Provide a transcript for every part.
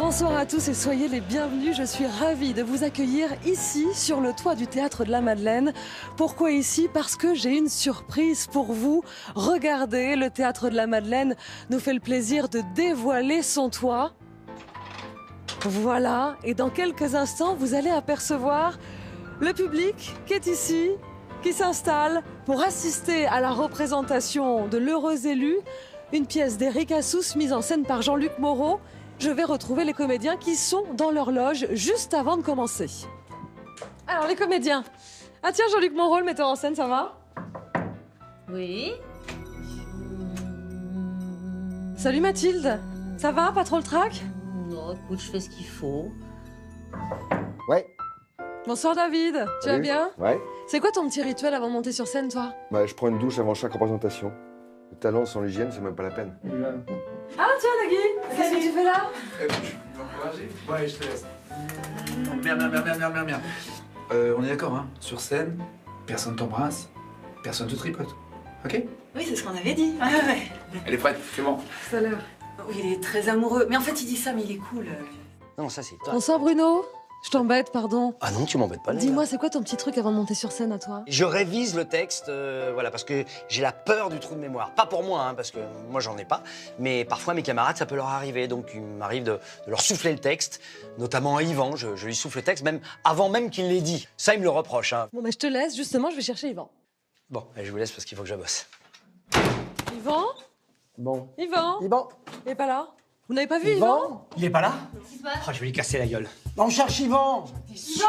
Bonsoir à tous et soyez les bienvenus. Je suis ravie de vous accueillir ici sur le toit du Théâtre de la Madeleine. Pourquoi ici? Parce que j'ai une surprise pour vous. Regardez, le Théâtre de la Madeleine nous fait le plaisir de dévoiler son toit. Voilà, et dans quelques instants, vous allez apercevoir le public qui est ici, qui s'installe pour assister à la représentation de L'Heureux élu, une pièce d'Éric Assous mise en scène par Jean-Luc Moreau. Je vais retrouver les comédiens qui sont dans leur loge juste avant de commencer. Alors les comédiens. Ah tiens, Jean-Luc Moreau, le metteur en scène, ça va? Oui. Salut Mathilde. Ça va? Pas trop le trac? Non, écoute, je fais ce qu'il faut. Ouais. Bonsoir David. Tu vas Salut. bien? Ouais. C'est quoi ton petit rituel avant de monter sur scène, toi? Bah, je prends une douche avant chaque représentation. Le talent sans l'hygiène, c'est même pas la peine. Ah tiens Nagui, qu'est-ce que tu fais là? Tu veux m'encourager? Ouais, je te laisse. Bien. On est d'accord, hein? Sur scène, personne t'embrasse, personne te tripote. Ok? Oui, c'est ce qu'on avait dit. Ouais. Elle est prête, c'est bon. Tout à l'heure. Oui, il est très amoureux. Mais en fait, il dit ça, mais il est cool. Non, ça c'est toi. Bonsoir Bruno. Je t'embête, pardon. Ah non, tu m'embêtes pas. là. Dis-moi, c'est quoi ton petit truc avant de monter sur scène à toi? Je révise le texte, voilà, parce que j'ai la peur du trou de mémoire. Pas pour moi, hein, parce que moi j'en ai pas, mais parfois mes camarades, ça peut leur arriver. Donc il m'arrive de leur souffler le texte, notamment à Yvan. Je lui souffle le texte, même avant même qu'il l'ait dit. Ça, il me le reproche. Hein. Bon, mais je te laisse, justement, je vais chercher Yvan. Bon, allez, je vous laisse parce qu'il faut que je bosse. Yvan? Bon. Yvan? Yvan. Il est pas là? Vous n'avez pas vu Yvan? Il est pas là? Oh, je vais lui casser la gueule. On cherche Yvan. Yvan!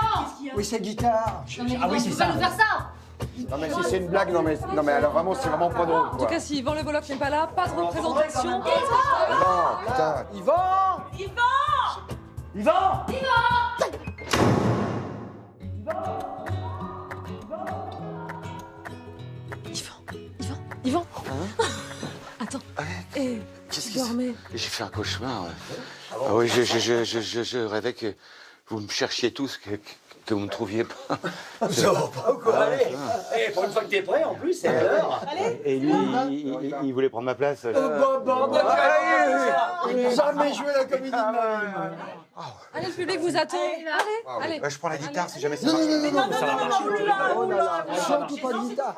Oui, c'est guitare. Ah oui, c'est ça. nous faire ça! Non, mais si c'est une blague, non, mais alors vraiment, c'est vraiment pas drôle, En tout quoi. cas, si Yvan Le Bolloc n'est pas là, pas de représentation. Non, putain. Yvan. Yvan. Yvan? Attends. Et Qu'est-ce tu qui se- dormais? J'ai fait un cauchemar. Ah oui, je rêvais que vous me cherchiez tous, que vous me trouviez pas. Allez, pour une fois que t'es prêt, en plus, c'est l'heure. Et lui, il voulait prendre ma place. Jamais joué la comédie de ma vie. Allez, le public vous attend. Allez. Je prends la guitare si jamais ça Non, marche. non, non, non, Ça va marcher. oh là là, surtout pas de guitare.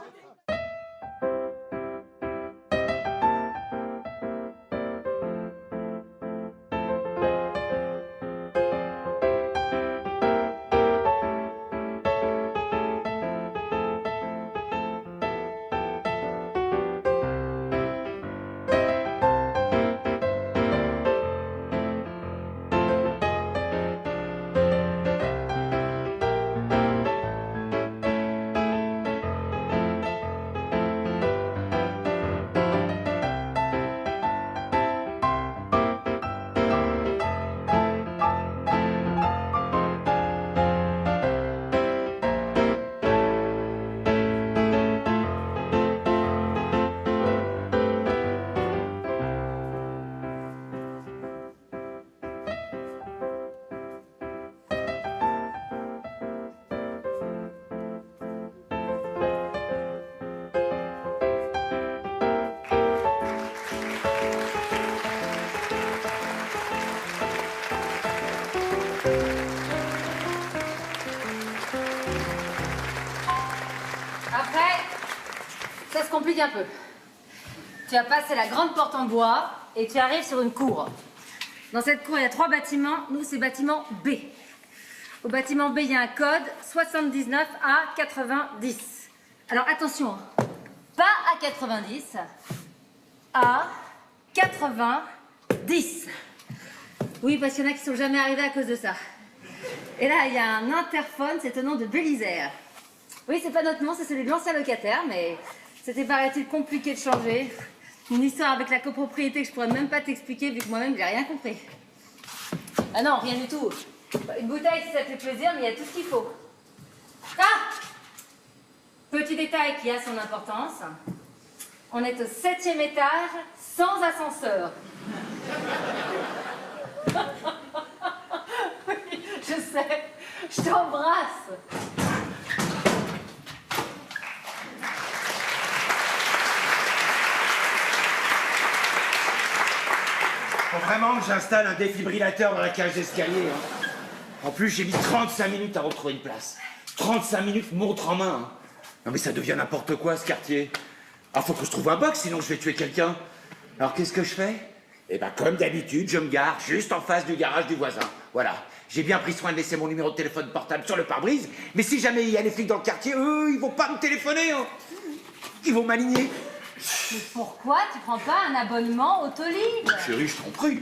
Après, ça se complique un peu. Tu as passé la grande porte en bois et tu arrives sur une cour. Dans cette cour, il y a 3 bâtiments. Nous, c'est bâtiment B. Au bâtiment B, il y a un code 79 à 90. Alors attention, hein. Pas à 90, à 90. Oui, parce qu'il y en a qui sont jamais arrivés à cause de ça. Et là, il y a un interphone, c'est au nom de Bélisère. Oui, c'est pas notre nom, c'est celui de l'ancien locataire, mais c'était, paraît-il, compliqué de changer. Une histoire avec la copropriété que je pourrais même pas t'expliquer, vu que moi-même, j'ai rien compris. Ah non, rien du tout. Une bouteille, si ça te fait plaisir, mais il y a tout ce qu'il faut. Ah! Petit détail qui a son importance. On est au 7e étage, sans ascenseur. Oui, je sais. Je t'embrasse. vraiment que j'installe un défibrillateur dans la cage d'escalier. Hein. En plus, j'ai mis 35 minutes à retrouver une place. 35 minutes, montre en main. Hein. Non mais ça devient n'importe quoi, ce quartier. Ah, faut que je trouve un box, sinon je vais tuer quelqu'un. Alors qu'est-ce que je fais? Eh ben, comme d'habitude, je me gare juste en face du garage du voisin. Voilà. J'ai bien pris soin de laisser mon numéro de téléphone portable sur le pare-brise, mais si jamais il y a les flics dans le quartier, eux, ils vont pas me téléphoner. Hein. Ils vont m'aligner. Mais pourquoi tu prends pas un abonnement Autolib? Chérie, je t'en prie.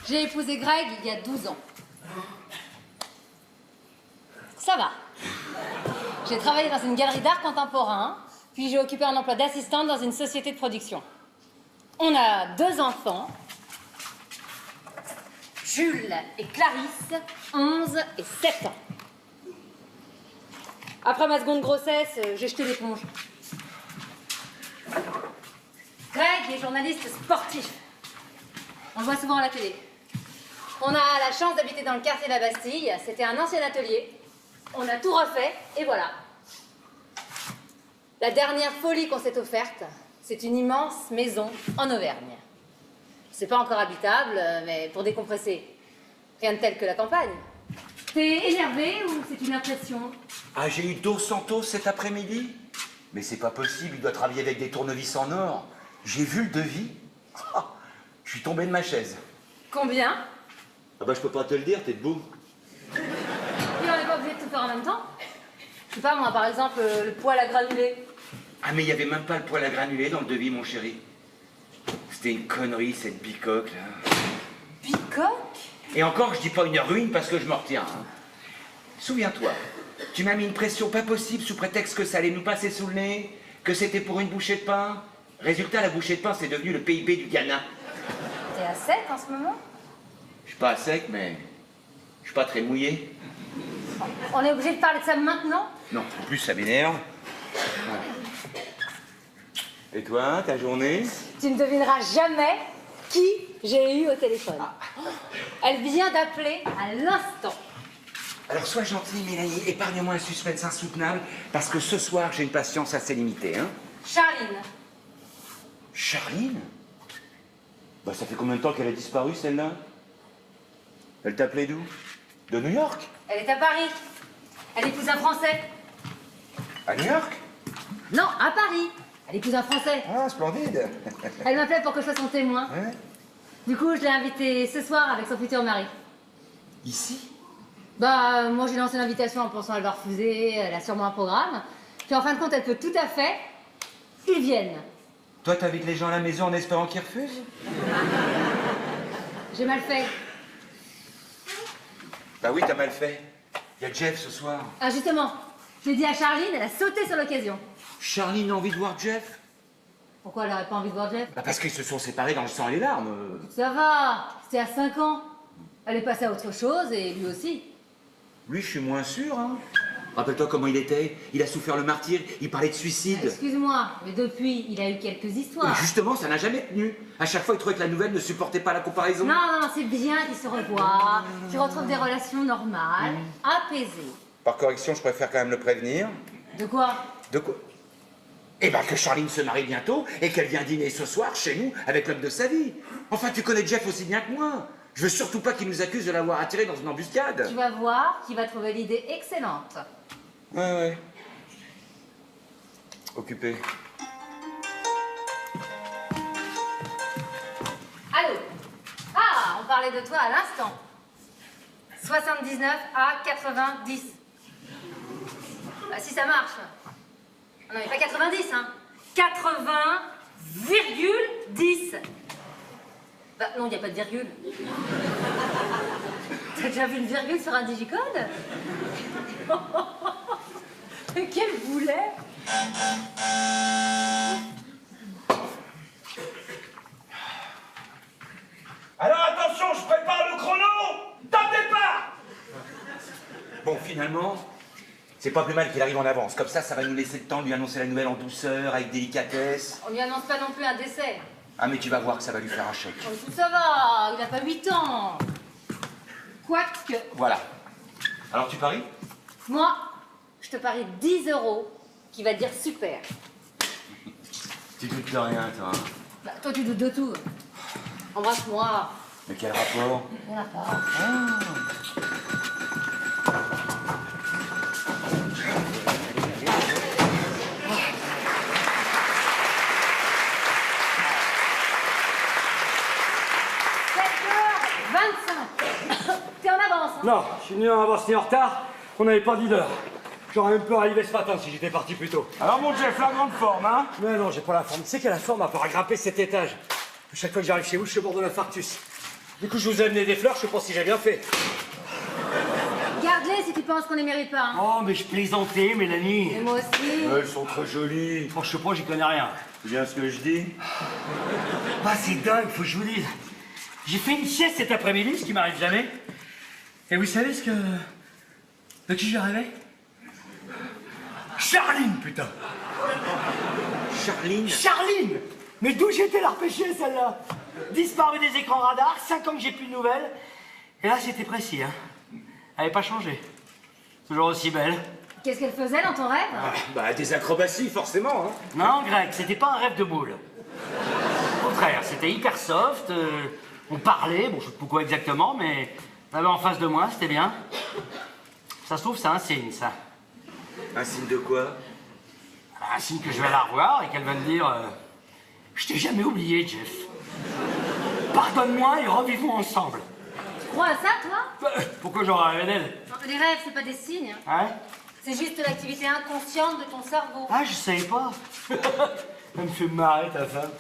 J'ai épousé Greg il y a 12 ans. Ça va. J'ai travaillé dans une galerie d'art contemporain, puis j'ai occupé un emploi d'assistante dans une société de production. On a 2 enfants, Jules et Clarisse, 11 et 7 ans. Après ma seconde grossesse, j'ai jeté l'éponge. Greg est journaliste sportif. On le voit souvent à la télé. On a la chance d'habiter dans le quartier de la Bastille. C'était un ancien atelier. On a tout refait, et voilà. La dernière folie qu'on s'est offerte, c'est une immense maison en Auvergne. C'est pas encore habitable, mais pour décompresser. Rien de tel que la campagne. T'es énervé ou c'est une impression? Ah, j'ai eu Dos Santos cet après-midi? Mais c'est pas possible, il doit travailler avec des tournevis en or. J'ai vu le devis. Ah, je suis tombé de ma chaise. Combien? Ah bah je peux pas te le dire, t'es debout. Et on n'est pas obligé de tout faire en même temps. Je sais pas moi, par exemple, le poêle à granulés. Ah mais il y avait même pas le poêle à granulés dans le devis, mon chéri. C'était une connerie, cette bicoque, là. Bicoque? Et encore, je dis pas une ruine parce que je m'en retiens. Hein. Souviens-toi, tu m'as mis une pression pas possible sous prétexte que ça allait nous passer sous le nez, que c'était pour une bouchée de pain. Résultat, la bouchée de pain, c'est devenu le PIB du Ghana. T'es à sec en ce moment? Je suis pas à sec, mais je suis pas très mouillé. On est obligé de parler de ça maintenant? Non, en plus, ça m'énerve. Voilà. Et toi, ta journée? Tu ne devineras jamais qui j'ai eu au téléphone. Elle vient d'appeler à l'instant. Alors sois gentille, Mélanie, épargne-moi un suspense insoutenable, parce que ce soir, j'ai une patience assez limitée, hein. Charline. Charline? Bah ça fait combien de temps qu'elle a disparu, celle-là? Elle t'appelait d'où? De New York? Elle est à Paris. Elle épouse un Français. À New York? Non, à Paris. Elle épouse un Français. Ah, splendide. Elle m'appelait pour que je sois son témoin. Ouais. Du coup, je l'ai invitée ce soir avec son futur mari. Ici? Bah, moi j'ai lancé l'invitation en pensant à le refuser, elle a sûrement un programme. Puis en fin de compte, elle peut tout à fait. Ils viennent. Toi, t'invites les gens à la maison en espérant qu'ils refusent? J'ai mal fait. Bah oui, t'as mal fait. Il y a Jeff ce soir. Ah justement, je l'ai dit à Charline, elle a sauté sur l'occasion. Charline a envie de voir Jeff? Pourquoi elle n'aurait pas envie de voir Jeff? Bah parce qu'ils se sont séparés dans le sang et les larmes. Ça va, c'était à 5 ans. Elle est passée à autre chose et lui aussi. Lui, je suis moins sûr, hein. Rappelle-toi comment il était. Il a souffert le martyre, il parlait de suicide. Excuse-moi, mais depuis, il a eu quelques histoires. Mais justement, ça n'a jamais tenu. À chaque fois, il trouvait que la nouvelle ne supportait pas la comparaison. Non, non, c'est bien qu'ils se revoient, qu'ils retrouvent des relations normales, apaisées. Par correction, je préfère quand même le prévenir. De quoi? De quoi? Eh ben que Charline se marie bientôt et qu'elle vient dîner ce soir chez nous avec l'homme de sa vie. Enfin, tu connais Jeff aussi bien que moi. Je veux surtout pas qu'il nous accuse de l'avoir attiré dans une embuscade. Tu vas voir qu'il va trouver l'idée excellente. Ouais. Occupé. Allô? Ah, on parlait de toi à l'instant. 79 à 90. Bah si ça marche. Non mais pas 90, hein. 80,10. Bah non, il n'y a pas de virgule. T'as déjà vu une virgule sur un digicode? Quel boulet! Alors attention, je prépare le chrono! Top départ! Bon, finalement, c'est pas plus mal qu'il arrive en avance. Comme ça va nous laisser le temps de lui annoncer la nouvelle en douceur, avec délicatesse. On lui annonce pas non plus un décès. Ah, mais tu vas voir que ça va lui faire un chèque. Oh, ça va, il a pas 8 ans. Quoique. Voilà. Alors tu paries? Moi, je te parie 10 € qui va dire super. Tu doutes de rien, toi. Bah, toi, tu doutes de tout. Embrasse-moi. Mais quel rapport? Il y en a pas. T'es en avance, hein? Non, je suis ni en avance ni en retard. On n'avait pas dit d'heure. J'aurais même pu arriver ce matin si j'étais parti plus tôt. Alors mon Jeff, la grande forme, hein? Mais non, j'ai pas la forme. Tu sais quelle a la forme à part grimper cet étage. Chaque fois que j'arrive chez vous, je suis au bord de l'infarctus. Du coup, je vous ai amené des fleurs, je sais pas si j'ai bien fait. Garde-les si tu penses qu'on les mérite pas, hein. Oh, mais je plaisantais, Mélanie. Et moi aussi. Elles sont très jolies. Oh, je sais pas, j'y connais rien. C'est bien ce que je dis? Ah, c'est dingue, faut que je vous dise. J'ai fait une sieste cet après-midi, ce qui m'arrive jamais. Et vous savez ce que... De qui j'ai rêvé? Charline, putain. Charline? Charline! Mais d'où j'étais la repêcher, celle-là? Disparue des écrans radars, 5 ans que j'ai plus de nouvelles. Et là, c'était précis, hein. Elle n'avait pas changé. Toujours aussi belle. Qu'est-ce qu'elle faisait dans ton rêve? Bah, des acrobaties, forcément, hein. Non, Greg, c'était pas un rêve de boule. Au contraire, c'était hyper soft. On parlait, bon, je sais pas quoi exactement, mais là, en face de moi, c'était bien. Ça se trouve, c'est un signe, ça. Un signe de quoi? Un signe que je vais la revoir et qu'elle va me dire je t'ai jamais oublié, Jeff. Pardonne-moi et revivons ensemble. Tu crois à ça, toi? Pourquoi j'aurais rêvé d'elle? Non, les rêves, c'est pas des signes. Hein? C'est juste l'activité inconsciente de ton cerveau. Ah, je savais pas. Elle me fait marrer, ta femme.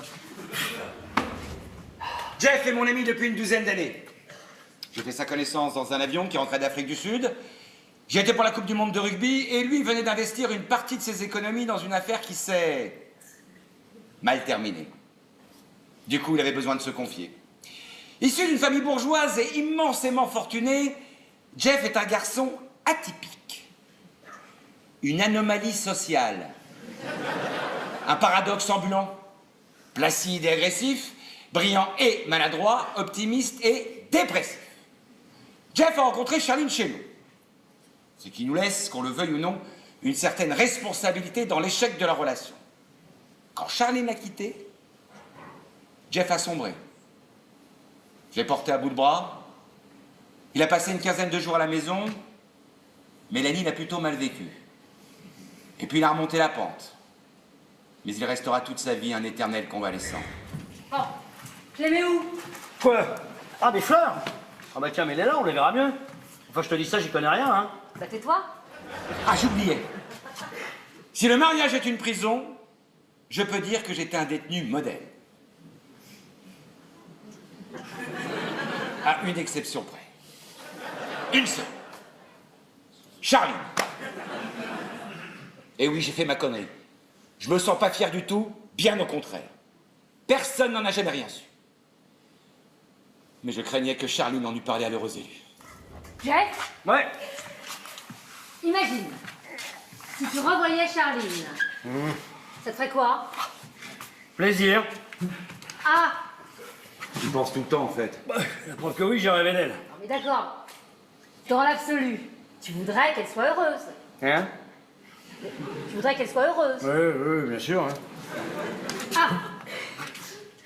Jeff est mon ami depuis une douzaine d'années. J'ai fait sa connaissance dans un avion qui rentrait d'Afrique du Sud. J'y étais pour la Coupe du Monde de rugby et lui venait d'investir une partie de ses économies dans une affaire qui s'est mal terminée. Du coup, il avait besoin de se confier. Issu d'une famille bourgeoise et immensément fortunée, Jeff est un garçon atypique. Une anomalie sociale. Un paradoxe ambulant. Placide et agressif, brillant et maladroit, optimiste et dépressif. Jeff a rencontré Charline chez nous. Ce qui nous laisse, qu'on le veuille ou non, une certaine responsabilité dans l'échec de la relation. Quand Charline l'a quitté, Jeff a sombré. Je l'ai porté à bout de bras. Il a passé une quinzaine de jours à la maison. Mélanie l'a plutôt mal vécu. Et puis il a remonté la pente. Mais il restera toute sa vie un éternel convalescent. Bon, je les mets où? Quoi? Ah, des fleurs? Ah bah tiens, mais là, on les verra mieux. Enfin, je te dis ça, j'y connais rien, hein. Bah tais-toi. Ah, j'oubliais. Si le mariage est une prison, je peux dire que j'étais un détenu modèle. À une exception près. Une seule. Charline. Et oui, j'ai fait ma connerie. Je me sens pas fier du tout, bien au contraire. Personne n'en a jamais rien su. Mais je craignais que Charline en eût parlé à l'heureux élu. Jeff? Ouais. Imagine, si tu revoyais Charline, ça te ferait quoi? Plaisir. Ah! Tu penses tout le temps, en fait. Bah, la preuve que oui, j'ai rêvé d'elle. Non mais d'accord. Dans l'absolu, tu voudrais qu'elle soit heureuse. Hein? Tu voudrais qu'elle soit heureuse. Oui, bien sûr. Hein. Ah!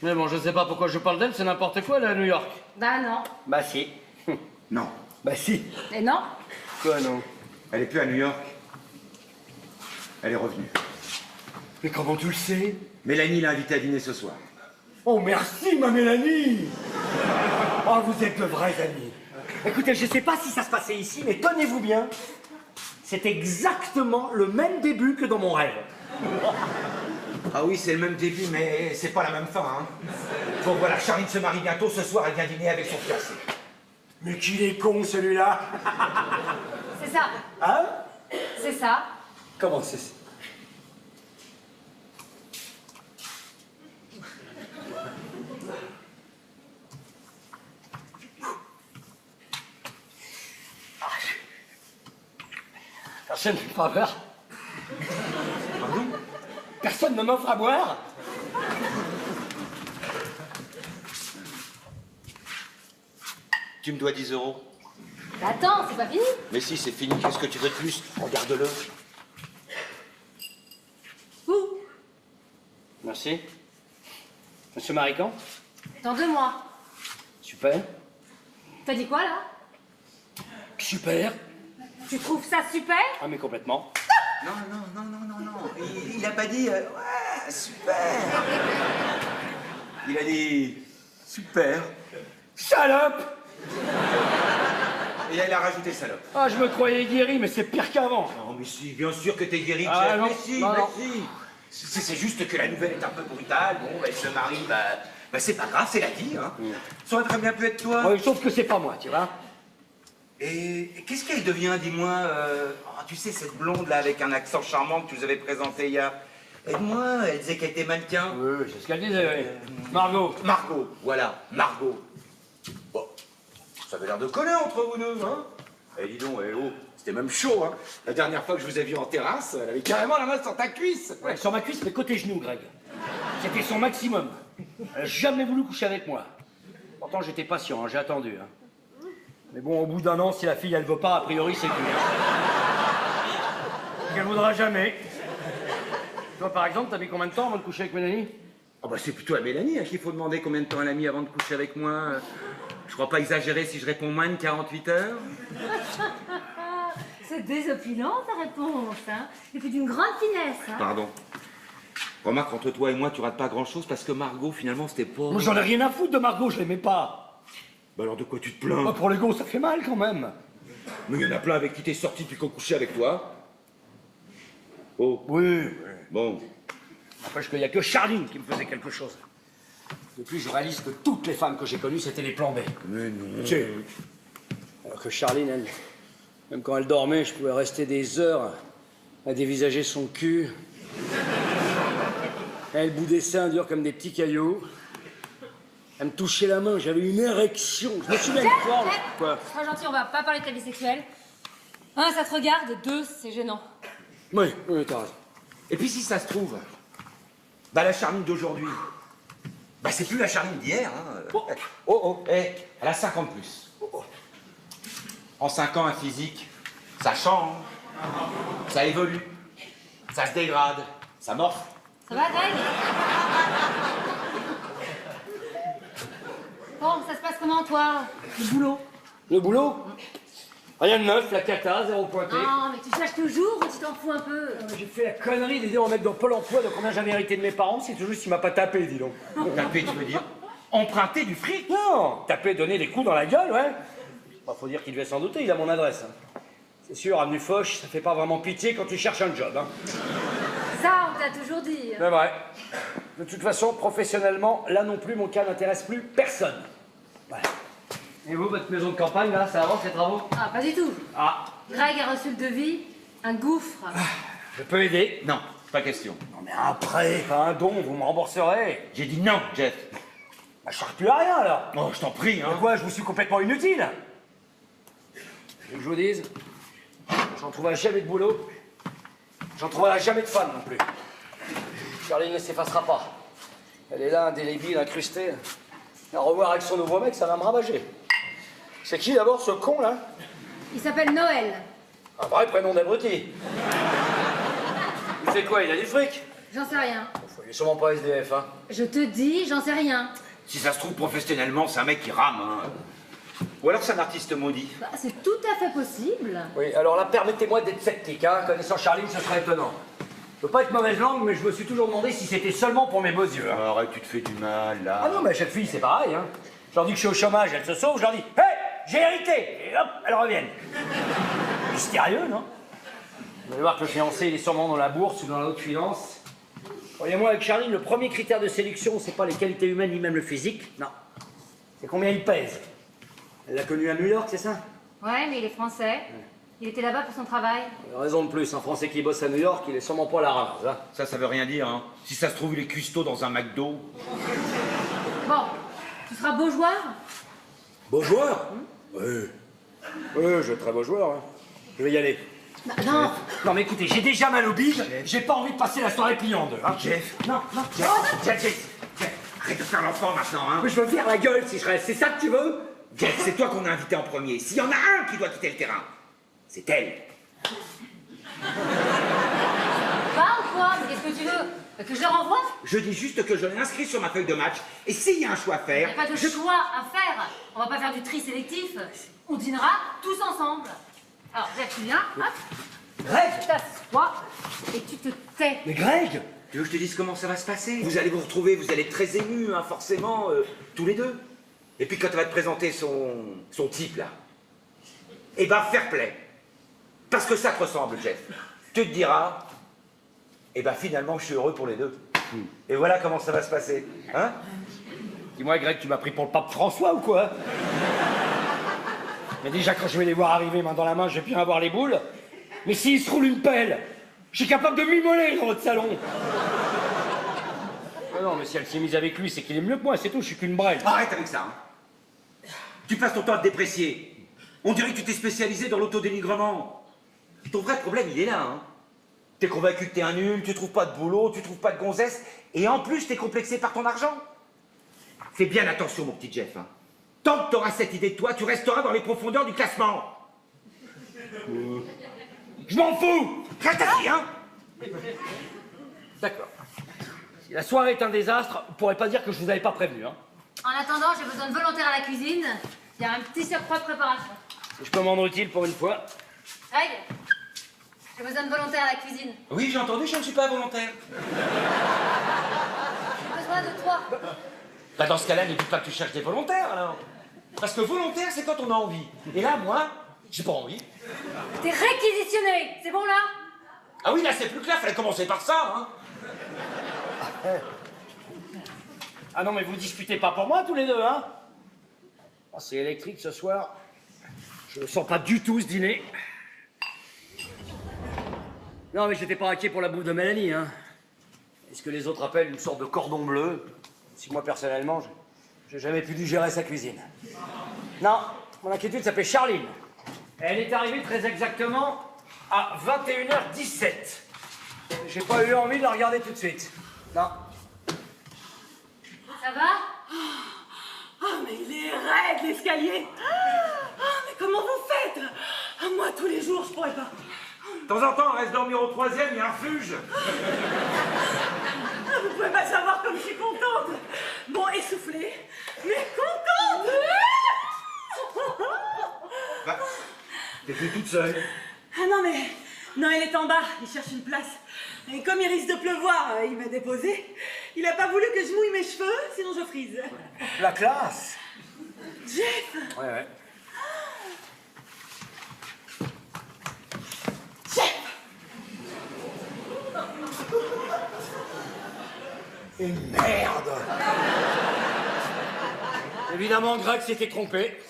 Mais bon, je sais pas pourquoi je parle d'elle, c'est n'importe quoi, là, à New York. Bah non. Bah si. Non. Bah si. Et non? Quoi, non? Elle est plus à New York. Elle est revenue. Mais comment tu le sais? Mélanie l'a invitée à dîner ce soir. Oh, merci, ma Mélanie! Oh, vous êtes de vrais amis. Écoutez, je sais pas si ça se passait ici, mais tenez-vous bien. C'est exactement le même début que dans mon rêve. Ah oui, c'est le même début, mais c'est pas la même fin, hein. Donc voilà, Charline se marie bientôt, ce soir, elle vient dîner avec son fiancé. Mais qu'il est con, celui-là! C'est ça. Hein? C'est ça. Comment c'est ça? Personne ne m'offre à boire. Pardon? Personne ne m'offre à boire. Tu me dois 10 €. Bah attends, c'est pas fini. Mais si, c'est fini. Qu'est-ce que tu veux de plus? Regarde-le. Où? Merci. Merci. Monsieur Marican? Dans 2 mois. Super. T'as dit quoi, là? Super. Tu trouves ça super? Ah, mais complètement. Non. Il a pas dit ouais, super. Il a dit super. Salope! Et là, il a rajouté salope. Ah, je me croyais guéri, mais c'est pire qu'avant. Non, mais si, bien sûr que t'es guéri, Ah, Jeff. non, Mais si, non, mais non. si. C'est juste que la nouvelle est un peu brutale. Bon, elle se marie, bah c'est pas grave, c'est la vie, hein. Ça aurait très bien pu être toi. Ouais, sauf que c'est pas moi, tu vois. Et qu'est-ce qu'elle devient, dis-moi tu sais, cette blonde là avec un accent charmant que tu nous avais présenté hier. Aide-moi, elle disait qu'elle était mannequin. Oui, c'est ce qu'elle disait, oui. Margot. Margot, voilà, Margot. Bon, ça avait l'air de coller entre vous deux, hein. Eh dis donc, c'était même chaud, hein. La dernière fois que je vous ai vu en terrasse, elle avait carrément la main sur ta cuisse. Ouais, sur ma cuisse, mais côté genou, Greg. C'était son maximum. Elle n'a jamais voulu coucher avec moi. Pourtant, j'étais patient, hein, j'ai attendu. Hein. Mais bon, au bout d'un an, si la fille, elle veut pas, a priori, c'est cuit. Elle voudra jamais. Toi, par exemple, t'as mis combien de temps avant de coucher avec Mélanie? Oh bah c'est plutôt à Mélanie hein, qu'il faut demander combien de temps elle a mis avant de coucher avec moi. Je crois pas exagérer si je réponds moins de 48 heures. C'est désopilant, ta réponse, hein. Et puis d'une grande finesse, hein. Pardon. Remarque, entre toi et moi, tu rates pas grand-chose parce que Margot, finalement, c'était pas... Moi, j'en ai rien à foutre de Margot, je l'aimais pas. Bah alors de quoi tu te plains? Bah, pour l'ego, ça fait mal quand même. Mais il y en a plein avec qui t'es sorti puis qu'on couchait avec toi. Oh. Oui. Bon. N'empêche qu'il n'y a que Charline qui me faisait quelque chose. Depuis, je réalise que toutes les femmes que j'ai connues, c'était les plans B. Mais non. Tu sais. Alors que Charline, elle, même quand elle dormait, je pouvais rester des heures à dévisager son cul. Elle boudait seins durs comme des petits cailloux. Elle me touchait la main, j'avais une érection. Je me souviens une fois. Quoi? Sois gentil, on va pas parler de ta vie sexuelle. 1, ça te regarde, 2, c'est gênant. Oui, t'as raison. Et puis si ça se trouve, bah la Charline d'aujourd'hui, bah c'est plus la Charline d'hier. Hein. Elle a 5 ans de plus. En 5 ans, un physique, ça change, ça évolue, ça se dégrade, ça morphe. Ça va, Greg? Bon, ça se passe comment, toi? Le boulot? Le boulot? Rien de neuf, la cata, 0 pointé. Non, mais tu cherches toujours ou tu t'en fous un peu? J'ai fait la connerie d'aider à en mettre dans Pôle emploi, de combien j'avais hérité de mes parents, c'est tout juste qu'il m'a pas tapé, dis donc. Taper, tu veux dire? Emprunter du fric? Non, taper, donner des coups dans la gueule, ouais. Bah, faut dire qu'il devait s'en douter, il a mon adresse. Hein. C'est sûr, avenue Foch, ça fait pas vraiment pitié quand tu cherches un job. Hein. Ça, on t'a toujours dit. C'est vrai. De toute façon, professionnellement, là non plus, mon cas n'intéresse plus personne. Voilà. Et vous, votre maison de campagne, là, ça avance les travaux? Ah, pas du tout. Ah. Greg a reçu le devis, un gouffre. Je peux aider? Non, pas question. Non mais un prêt, pas un don, vous me rembourserez. J'ai dit non, Jeff. Bah, je sers plus à rien, alors. Oh, je t'en prie, hein. Mais quoi, je vous suis complètement inutile? Et que je vous dise, j'en trouverai jamais de boulot, j'en trouverai jamais de femme non plus. Charline ne s'effacera pas. Elle est là, indélébile, incrustée. À revoir avec son nouveau mec, ça va me ravager. C'est qui d'abord ce con là? Il s'appelle Noël. Un vrai prénom d'abruti. Il fait quoi? Il a du fric? J'en sais rien. Il est sûrement pas SDF, hein. Je te dis, j'en sais rien. Si ça se trouve professionnellement, c'est un mec qui rame, hein. Ou alors c'est un artiste maudit. Bah, c'est tout à fait possible. Oui, alors là, permettez-moi d'être sceptique, hein. Connaissant Charline, ce serait étonnant. Je veux pas être mauvaise langue, mais je me suis toujours demandé si c'était seulement pour mes beaux yeux. Hein. Arrête, tu te fais du mal, là. Ah non, mais chaque fille, c'est pareil, hein. Je leur dis que je suis au chômage, elles se sauvent, je leur dis « Hé, j'ai hérité !» Et hop, elles reviennent. Mystérieux, non? Vous allez voir que le fiancé, il est sûrement dans la bourse ou dans la haute finance. Croyez-moi, avec Charline, le premier critère de sélection, c'est pas les qualités humaines ni même le physique, non. C'est combien il pèse. Elle l'a connu à New York, c'est ça? Ouais, mais il est français. Il était là-bas pour son travail. Raison de plus, un Français qui bosse à New York, il est sûrement pas à la ramasse, hein. Ça veut rien dire, hein. Si ça se trouve, il est cuistot dans un McDo. Bon, tu seras beau joueur? Beau joueur? Oui. Oui, je suis très beau joueur, hein. Je vais y aller. Bah, non. Non, mais écoutez, j'ai déjà mal au bide, j'ai pas envie de passer la soirée pliée en deux, hein. Jeff. Non, non, Jeff. Arrête de faire l'enfant maintenant, hein. Mais je veux faire la gueule si je reste, c'est ça que tu veux? Jeff, c'est toi qu'on a invité en premier. S'il y en a un qui doit quitter le terrain, c'est elle. Pas ou quoi? Mais qu'est-ce que tu veux? Que je le renvoie? Je dis juste que je l'ai inscrit sur ma feuille de match, et s'il y a un choix à Il faire... n'y a pas de choix à faire. On va pas faire du tri sélectif. On dînera tous ensemble. Alors, Jeff, tu viens, hop. Greg! Tu t'assois et tu te tais. Mais Greg! Tu veux que je te dise comment ça va se passer? Vous allez vous retrouver, vous allez être très émus, hein, forcément, tous les deux. Et puis quand elle va te présenter son type, là, eh ben, fair play. Parce que ça te ressemble, Jeff. Tu te diras, eh ben, finalement, je suis heureux pour les deux. Et voilà comment ça va se passer, hein? Dis-moi, Greg, tu m'as pris pour le pape François ou quoi? Mais déjà, quand je vais les voir arriver main dans la main, je vais bien avoir les boules. Mais s'ils se roulent une pelle, je suis capable de m'immoler dans votre salon. Non, mais si elle s'est mise avec lui, c'est qu'il est mieux que moi, c'est tout, je suis qu'une brêle. Arrête avec ça, hein. Tu passes ton temps à te déprécier. On dirait que tu t'es spécialisé dans l'autodénigrement. Ton vrai problème, il est là, hein. T'es convaincu que t'es un nul, tu trouves pas de boulot, tu trouves pas de gonzesse, et en plus, t'es complexé par ton argent. Fais bien attention, mon petit Jeff, hein. Tant que t'auras cette idée de toi, tu resteras dans les profondeurs du classement. Je m'en fous! Reste assis, hein. D'accord. Si la soirée est un désastre, vous pourrez pas dire que je vous avais pas prévenu, hein. En attendant, j'ai besoin de volontaires à la cuisine. Il y a un petit surcroît de préparation. Je peux m'en rendre utile pour une fois. Greg, j'ai besoin de volontaires à la cuisine. Oui, j'ai entendu, je ne suis pas volontaire. J'ai besoin de toi. Bah dans ce cas-là, ne dis pas que tu cherches des volontaires, alors. Parce que volontaire, c'est quand on a envie. Et là, moi, j'ai pas envie. T'es réquisitionné, c'est bon là? Ah oui, là, c'est plus clair, fallait commencer par ça, hein. Ah non, mais vous disputez pas pour moi, tous les deux, hein? Oh, c'est électrique ce soir. Je le sens pas du tout, ce dîner. Non, mais j'étais pas inquiet pour la bouffe de Mélanie, hein. C'est ce que les autres appellent une sorte de cordon bleu. Si moi, personnellement, j'ai jamais pu digérer sa cuisine. Non, mon inquiétude s'appelait Charline. Elle est arrivée très exactement à 21h17. J'ai pas eu envie de la regarder tout de suite. Non. Ça va? Ah, mais il est raide, l'escalier. Ah, mais comment vous faites? Ah, moi, tous les jours, je pourrais pas. De temps en temps, on reste dormir au 3e, il y a un refuge. Ah, vous pouvez pas savoir comme je suis contente. Bon, essoufflée, mais contente. Bah, t'es plus toute seule. Ah non, mais Noël est en bas, il cherche une place. Et comme il risque de pleuvoir, il m'a déposé. Il a pas voulu que je mouille mes cheveux, sinon je frise. La classe. Jeff! Ouais. Jeff! Et merde! Évidemment, Greg s'était trompé.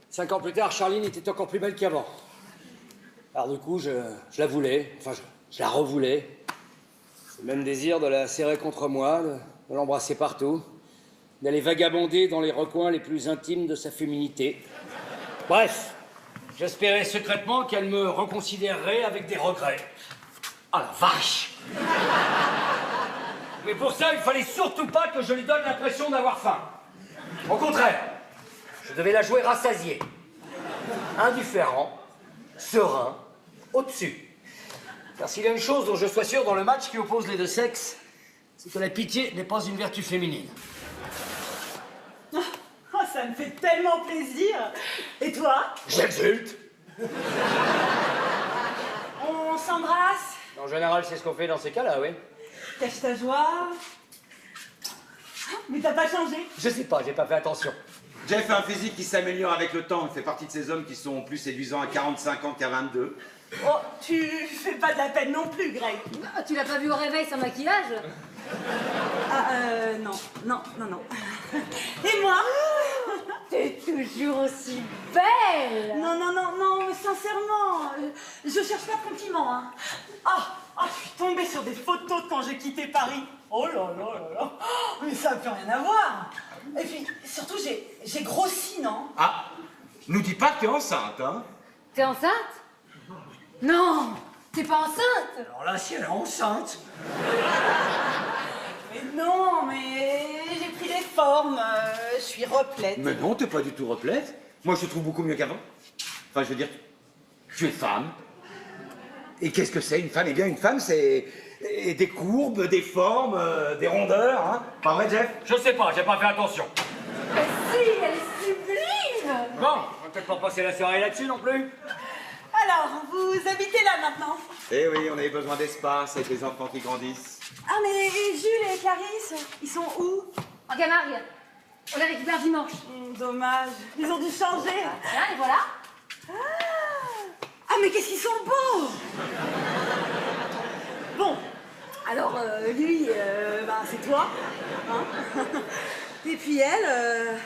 5 ans plus tard, Charline était encore plus belle qu'avant. Alors du coup, je la voulais, enfin je la revoulais. Le même désir de la serrer contre moi, de l'embrasser partout, d'aller vagabonder dans les recoins les plus intimes de sa féminité. Bref, j'espérais secrètement qu'elle me reconsidérerait avec des regrets. Ah la vache! Mais pour ça, il fallait surtout pas que je lui donne l'impression d'avoir faim. Au contraire, je devais la jouer rassasiée. Indifférent, serein, au-dessus. Car s'il y a une chose dont je sois sûr dans le match qui oppose les deux sexes, c'est que la pitié n'est pas une vertu féminine. Oh, ça me fait tellement plaisir. Et toi? J'exulte. On s'embrasse? En général, c'est ce qu'on fait dans ces cas-là, oui. Cache ta joie. Mais t'as pas changé? Je sais pas, j'ai pas fait attention. Jeff a un physique qui s'améliore avec le temps. Il fait partie de ces hommes qui sont plus séduisants à 45 ans qu'à 22. Oh, tu fais pas de la peine non plus, Greg. Ah, tu l'as pas vu au réveil sans maquillage? Ah, non. Et moi? T'es toujours aussi belle! Non, sincèrement, je cherche pas de compliments, hein. Ah, je suis tombée sur des photos de quand j'ai quitté Paris. Oh là là, mais ça n'a plus rien à voir. Et puis, surtout, j'ai grossi, non? Ah, nous dis pas que t'es enceinte, hein? T'es enceinte? Non! T'es pas enceinte? Alors là, si elle est enceinte... Mais non, mais j'ai pris des formes, je suis replète. Mais non, t'es pas du tout replète. Moi, je te trouve beaucoup mieux qu'avant. Enfin, je veux dire, tu es femme. Et qu'est-ce que c'est, une femme? Eh bien, une femme, c'est Et des courbes, des formes, des rondeurs, hein. Pas vrai, Jeff? Je sais pas, j'ai pas fait attention. Mais si, elle est sublime. Bon, on va peut-être pas passer la soirée là-dessus non plus. Alors, vous habitez là maintenant? Eh oui, on avait besoin d'espace avec les enfants qui grandissent. Ah, mais Jules et Clarisse, ils sont où? En Camargue. On les récupère dimanche. Dommage, ils ont dû changer. Tiens, et voilà. Ah, mais qu'est-ce qu'ils sont beaux! Bon, alors lui, c'est toi. Hein. Et puis elle,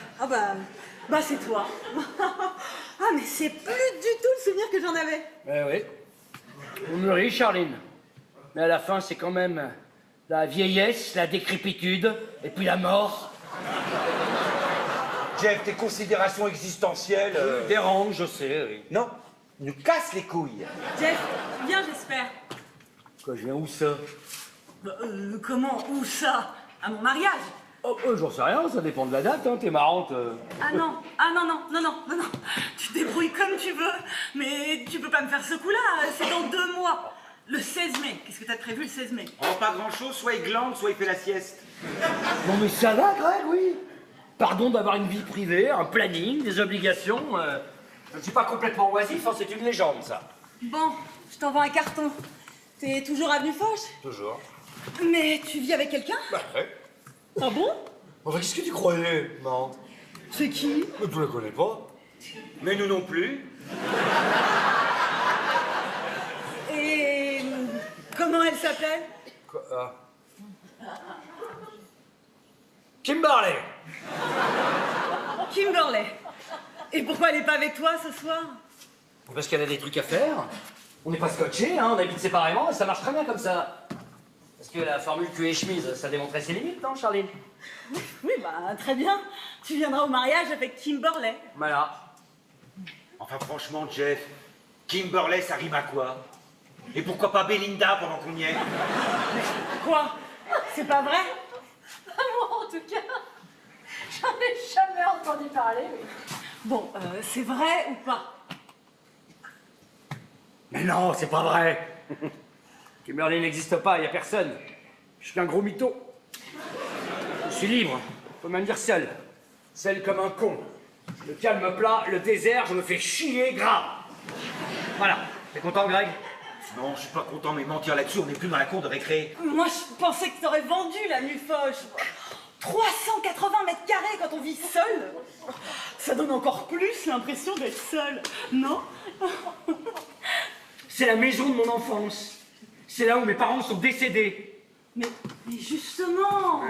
c'est toi. Ah, mais c'est plus du tout le souvenir que j'en avais. Eh oui. On mûrit, Charline. Mais à la fin, c'est quand même la vieillesse, la décrépitude, et puis la mort. Jeff, tes considérations existentielles... Dérangent, je sais, oui. Non, nous casse les couilles. Jeff, viens, j'espère. Quoi, je viens où ça? Comment? Où ça? À mon mariage? Oh, j'en sais rien, ça dépend de la date, hein, t'es marrante. Ah non, non. Tu te débrouilles comme tu veux, mais tu peux pas me faire ce coup-là, c'est dans 2 mois. Le 16 mai, qu'est-ce que t'as prévu le 16 mai? Oh, pas grand-chose, soit il glande, soit il fait la sieste. Non mais ça va, Greg, oui. Pardon d'avoir une vie privée, un planning, des obligations. Je ne suis pas complètement oisif, hein, c'est une légende, ça. Bon, je t'envoie un carton. T'es toujours avenue Foch? Toujours. Mais tu vis avec quelqu'un? Bah ouais. Ah bon? Enfin, qu'est-ce que tu croyais, Mante? C'est qui? Mais tu la connais pas. Mais nous non plus. Et comment elle s'appelle? Quoi? Kimberley. Kimberley. Et pourquoi elle est pas avec toi ce soir? Parce qu'elle a des trucs à faire. On n'est pas scotchés, hein, on habite séparément et ça marche très bien comme ça. Parce que la formule cul et chemise, ça démontrait ses limites, non, Charline? Oui, très bien. Tu viendras au mariage avec Kimberley. Voilà. Enfin, franchement, Jeff, Kimberley, ça rime à quoi? Et pourquoi pas Belinda pendant qu'on y est? Quoi? C'est pas vrai? Moi, en tout cas, j'en ai jamais entendu parler. Bon, c'est vrai ou pas? Mais non, c'est pas vrai. Kimberley n'existe pas, y a personne. Je suis un gros mytho. Je suis libre, on peut même dire seul. Seul comme un con. Le calme plat, le désert, je me fais chier grave. Voilà. T'es content, Greg? Non, je suis pas content, mais mentir là-dessus, on n'est plus dans la cour de récré. Moi, je pensais que t'aurais vendu la nuit Foch. 380 mètres carrés quand on vit seul. Ça donne encore plus l'impression d'être seul, non? C'est la maison de mon enfance. C'est là où mes parents sont décédés. Mais justement.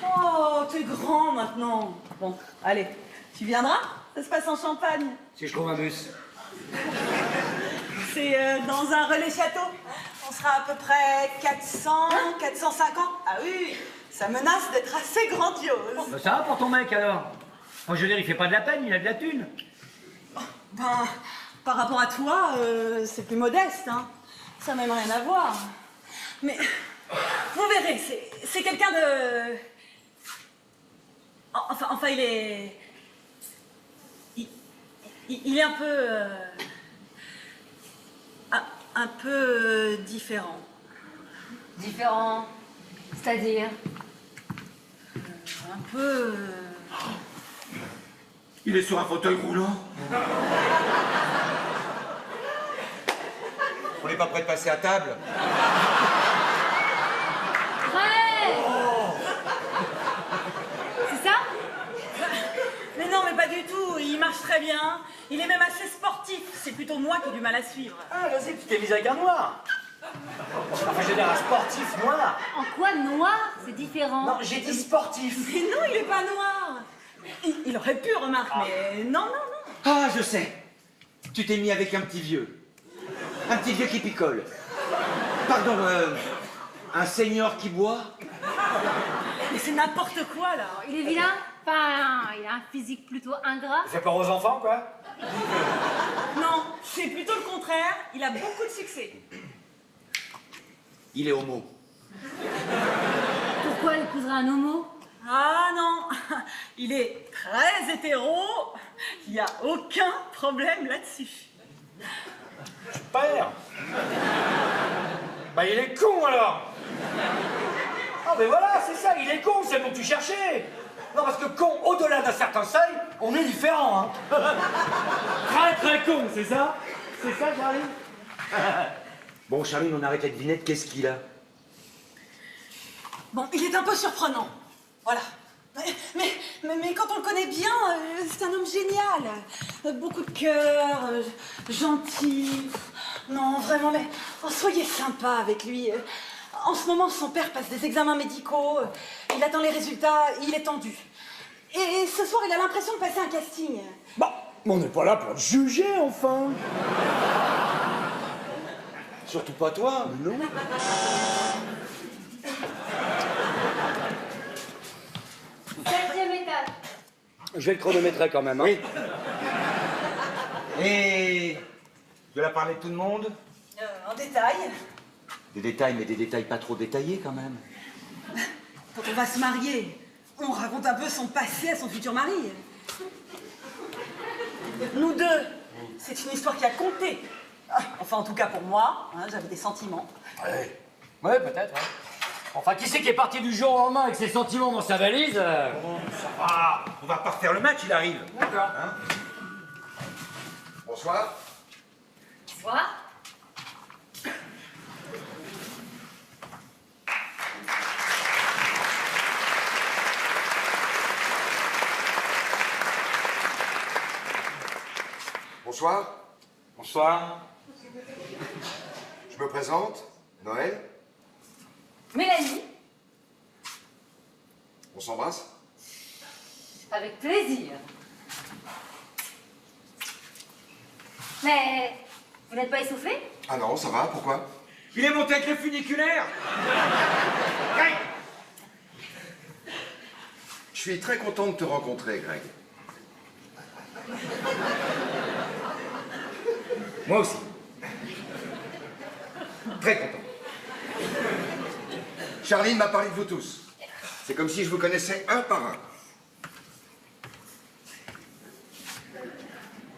Oh, t'es grand maintenant. Bon, allez, tu viendras? Ça se passe en Champagne. Si je trouve un bus. C'est dans un relais château. On sera à peu près 400, 450. Ah oui, ça menace d'être assez grandiose. Bah ça va pour ton mec alors? Enfin, je veux dire, il fait pas de la peine, il a de la thune. Ben, par rapport à toi, c'est plus modeste, hein. Ça n'a même rien à voir. Mais vous verrez, c'est quelqu'un de... Enfin, il est... Il est un peu... un peu différent. Différent, c'est-à-dire? Un peu... Il est sur un fauteuil roulant. On n'est pas prêt de passer à table? Ouais! C'est ça? Mais non, mais pas du tout. Il marche très bien. Il est même assez sportif. C'est plutôt moi qui ai du mal à suivre. Ah, vas-y, tu t'es mise avec un noir. Enfin, je veux dire, un sportif noir. En quoi noir? C'est différent. Non, j'ai dit sportif. Mais non, il est pas noir. Il aurait pu, remarque, mais non. Ah, je sais. Tu t'es mis avec un petit vieux. Un petit vieux qui picole. Pardon, un seigneur qui boit. Mais c'est n'importe quoi, là. Il est vilain? Enfin, il a un physique plutôt ingrat. C'est peur aux enfants, quoi? Non, c'est plutôt le contraire. Il a beaucoup de succès. Il est homo. Pourquoi il épouserait un homo? Ah non, il est très hétéro. Il n'y a aucun problème là-dessus. Super. Bah il est con alors. Ah ben voilà, c'est ça, il est con, c'est le mot que tu cherchais. Non, parce que con, au-delà d'un certain seuil, on est différent, hein. Très très con, c'est ça? C'est ça, Charline? Bon, Charline, on arrête la devinette, qu'est-ce qu'il a? Bon, il est un peu surprenant. Voilà. Mais quand on le connaît bien, c'est un homme génial. Beaucoup de cœur, gentil. Non, vraiment, mais soyez sympa avec lui. En ce moment, son père passe des examens médicaux. Il attend les résultats, il est tendu. Et ce soir, il a l'impression de passer un casting. Bon, on n'est pas là pour le juger, enfin. Surtout pas toi, non? Septième étage. Je vais le chronométrer quand même, hein. Oui. Et tu as parlé de tout le monde? En détail. Des détails, mais des détails pas trop détaillés quand même. Quand on va se marier, on raconte un peu son passé à son futur mari. Nous deux, c'est une histoire qui a compté. Enfin, en tout cas pour moi, hein, j'avais des sentiments. Ouais, peut-être, ouais. Enfin, qui c'est qui est parti du jour au lendemain avec ses sentiments dans sa valise? Bon, ça va. On va pas refaire le match, il arrive. D'accord. Hein? Bonsoir. Bonsoir. Bonsoir. Bonsoir. Je me présente. Noël. Mélanie, On s'embrasse. avec plaisir. Mais vous n'êtes pas essoufflé? Ah non, ça va, pourquoi? Il est monté avec le funiculaire. Je suis très content de te rencontrer, Greg. Moi aussi. Très content. Charline m'a parlé de vous tous. C'est comme si je vous connaissais un par un.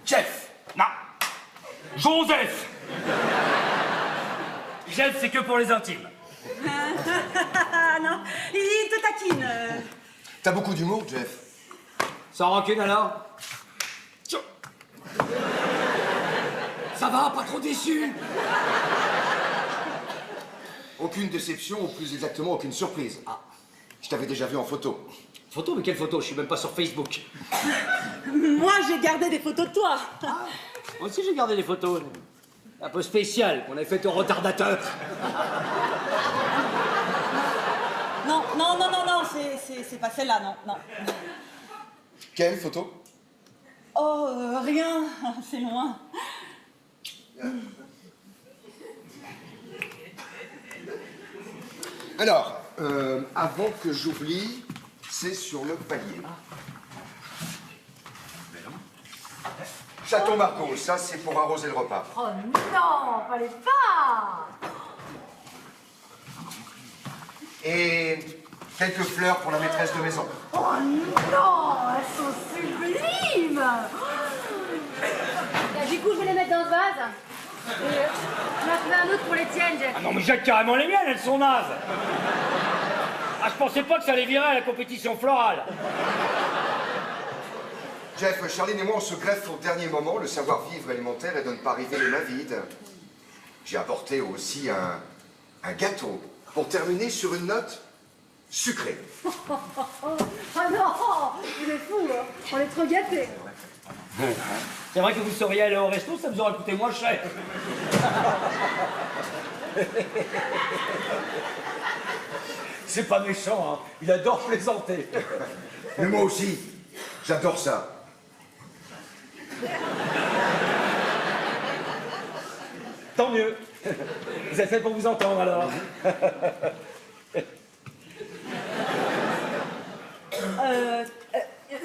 Jeff. Non. Joseph. Jeff, c'est que pour les intimes. Non, il te taquine. T'as beaucoup d'humour, Jeff. Sans rancune alors? Ça va, pas trop déçu? Aucune déception, ou plus exactement aucune surprise. Ah, je t'avais déjà vu en photo. Photo? Mais quelle photo? Je suis même pas sur Facebook. Moi, j'ai gardé des photos de toi. Moi aussi, j'ai gardé des photos. Un peu spéciales qu'on avait faites au retardateur. Non, c'est pas celle-là, non. Quelle photo? Oh, rien, c'est loin. Alors, avant que j'oublie, c'est sur le palier. Château Margaux, ça c'est pour arroser le repas. Oh non, fallait pas. Et quelques fleurs pour la maîtresse de maison. Oh non, elles sont sublimes. Du coup, je vais les mettre dans ce vase. Et je m'en ferai un autre pour les tiennes, Jeff. Ah non, mais jette carrément les miennes, elles sont nazes. Ah, je pensais pas que ça allait virer à la compétition florale. Jeff, Charline et moi, on se greffe au dernier moment. Le savoir-vivre alimentaire et de ne pas arriver les mains vides. J'ai apporté aussi un gâteau pour terminer sur une note sucrée. Oh non, vous êtes fous, hein. On est trop gâtés. C'est vrai que vous seriez allé au resto, ça vous aurait coûté moins cher. C'est pas méchant, hein. Il adore plaisanter. Mais moi aussi, j'adore ça. Tant mieux. Vous êtes fait pour vous entendre, alors.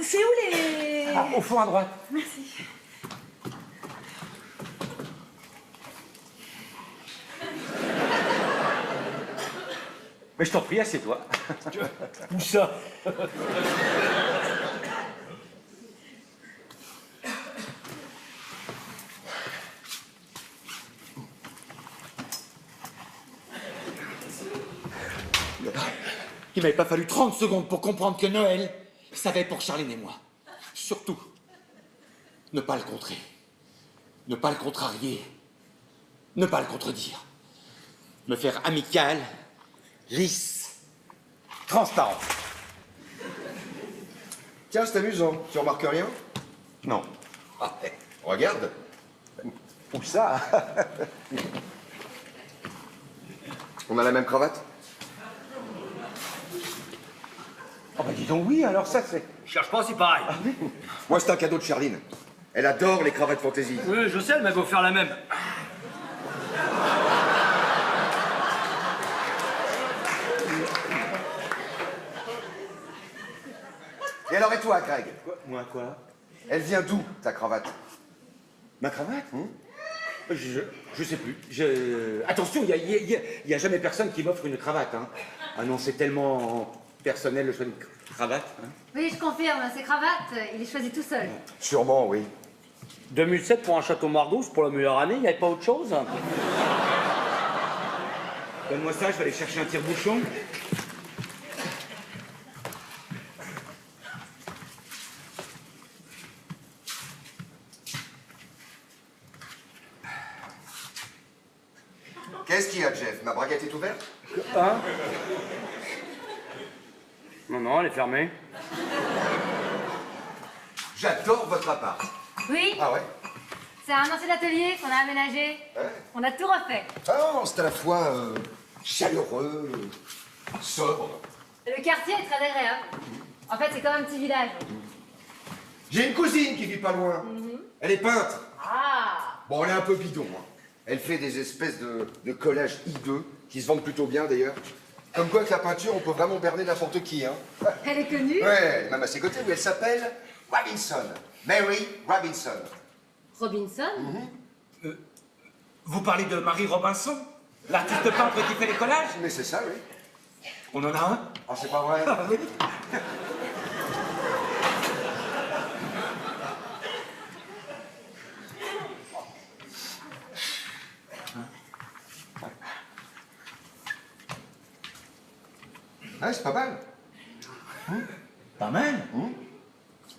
C'est où les... Ah, au fond à droite. Merci. Mais je t'en prie, assieds-toi. Où ça? Il m'avait pas fallu 30 secondes pour comprendre que Noël, ça va être pour Charline et moi. Surtout, ne pas le contrer. Ne pas le contrarier. Ne pas le contredire. Me faire amical, lisse, transparent. Tiens, c'est amusant. Tu remarques rien? Non. Ah, regarde. Où ça? On a la même cravate? Oh bah dis donc oui, alors ça c'est... Je cherche pas, c'est pareil. Moi, c'est un cadeau de Charline. Elle adore les cravates fantaisie. Oui, je sais, elle m'a offert la même. Et alors, et toi, Greg? Moi quoi? Elle vient d'où, ta cravate? Ma cravate? Je sais plus. Attention, il y a jamais personne qui m'offre une cravate. Hein. Ah non, c'est tellement personnel le choix d'une cravate. Hein. Oui, je confirme, ces cravates, il les choisit tout seul. Sûrement, oui. 2007 pour un château Margaux, c'est pour la meilleure année, il n'y avait pas autre chose? Donne-moi ça, je vais aller chercher un tire-bouchon. Qu'est-ce qu'il y a, Jeff? Ma braguette est ouverte? Hein? Non, non, elle est fermée. J'adore votre appart. Oui, Ah ouais? c'est un ancien atelier qu'on a aménagé. Ouais. On a tout refait. Ah non, c'est à la fois chaleureux, sobre. Le quartier est très agréable. En fait, c'est comme un petit village. J'ai une cousine qui vit pas loin. Elle est peintre. Ah! Bon, elle est un peu bidon. Hein. Elle fait des espèces de collages hideux, qui se vendent plutôt bien d'ailleurs. Comme quoi, avec la peinture, on peut vraiment berner n'importe qui. Hein. Elle est connue? Ouais, même à ses côtés, où elle s'appelle Robinson. Mary Robinson. Robinson? Vous parlez de Marie Robinson? L'artiste peintre qui fait les collages? Mais c'est ça, oui. On en a un? Ah, c'est pas vrai. Ah, oui. Ouais, c'est pas mal. Pas mal?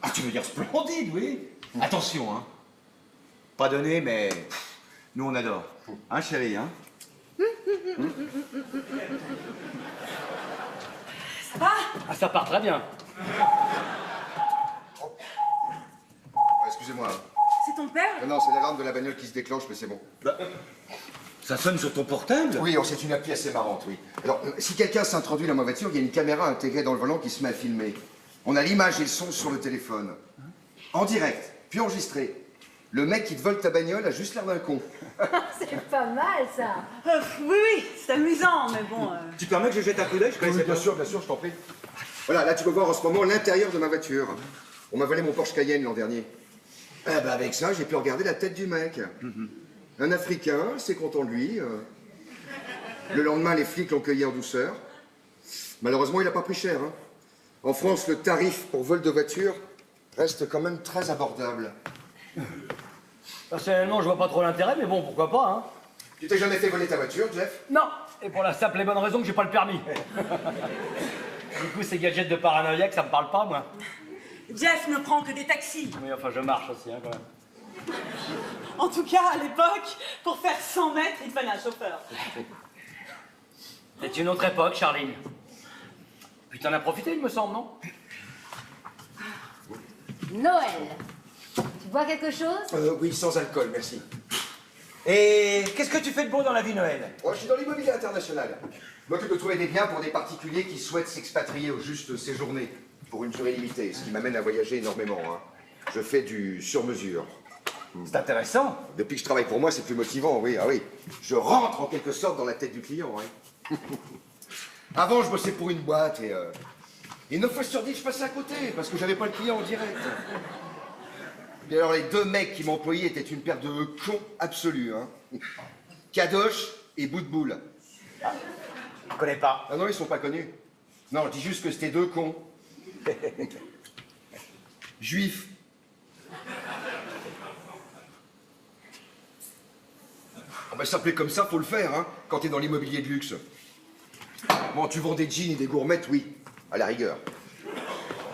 Ah, tu veux dire splendide, oui. Attention, hein. Pas donné, mais nous on adore. Hein, chérie, hein? Ça va? Ah, ça part très bien. Excusez-moi. Hein. C'est ton père? Non, c'est l'alarme de la bagnole qui se déclenche, mais c'est bon. Ça sonne sur ton portable? Oui, oh, c'est une appli assez marrante, oui. Alors, si quelqu'un s'introduit dans ma voiture, il y a une caméra intégrée dans le volant qui se met à filmer. On a l'image et le son sur le téléphone. En direct, puis enregistré. Le mec qui te vole ta bagnole a juste l'air d'un con. C'est pas mal, ça. Oui, c'est amusant, mais bon... Tu permets que je jette un coup d'œil? Je connaissais pas. bien sûr, je t'en prie. Voilà, là, tu peux voir en ce moment l'intérieur de ma voiture. On m'a volé mon Porsche Cayenne l'an dernier. Eh ben, avec ça, j'ai pu regarder la tête du mec. Un Africain, c'est content de lui. Le lendemain, les flics l'ont cueilli en douceur. Malheureusement, il n'a pas pris cher. Hein. En France, le tarif pour vol de voiture reste quand même très abordable. Personnellement, je vois pas trop l'intérêt, mais bon, pourquoi pas, hein? Tu t'es jamais fait voler ta voiture, Jeff? Non, et pour la simple et bonne raison que j'ai pas le permis. Du coup, ces gadgets de paranoïaque, ça me parle pas, moi. Jeff ne prend que des taxis. Oui, enfin, je marche aussi, hein, quand même. En tout cas, à l'époque, pour faire 100 mètres, il fallait un chauffeur. C'est une autre époque, Charline. Puis t'en as profité, il me semble, non? Noël. Tu bois quelque chose? Oui, sans alcool, merci. Et qu'est-ce que tu fais de beau dans la vie, Noël? Moi, je suis dans l'immobilier international. Je m'occupe de trouver des biens pour des particuliers qui souhaitent s'expatrier au juste séjourner, pour une durée limitée, ce qui m'amène à voyager énormément. Hein. Je fais du sur-mesure. C'est intéressant. Depuis que je travaille pour moi, c'est plus motivant, oui, ah oui. Je rentre en quelque sorte dans la tête du client, hein. Avant, je bossais pour une boîte et 9 fois sur 10, je passais à côté parce que j'avais pas le client en direct. Et alors, les deux mecs qui m'employaient étaient une paire de cons absolus, hein. Kadosh et Bout de Boule. Je connais pas. Ah non, ils sont pas connus. Non, je dis juste que c'était deux cons. Juifs. Oh bah, s'appeler comme ça, faut le faire, hein, quand t'es dans l'immobilier de luxe. Bon, tu vends des jeans et des gourmettes, oui, à la rigueur.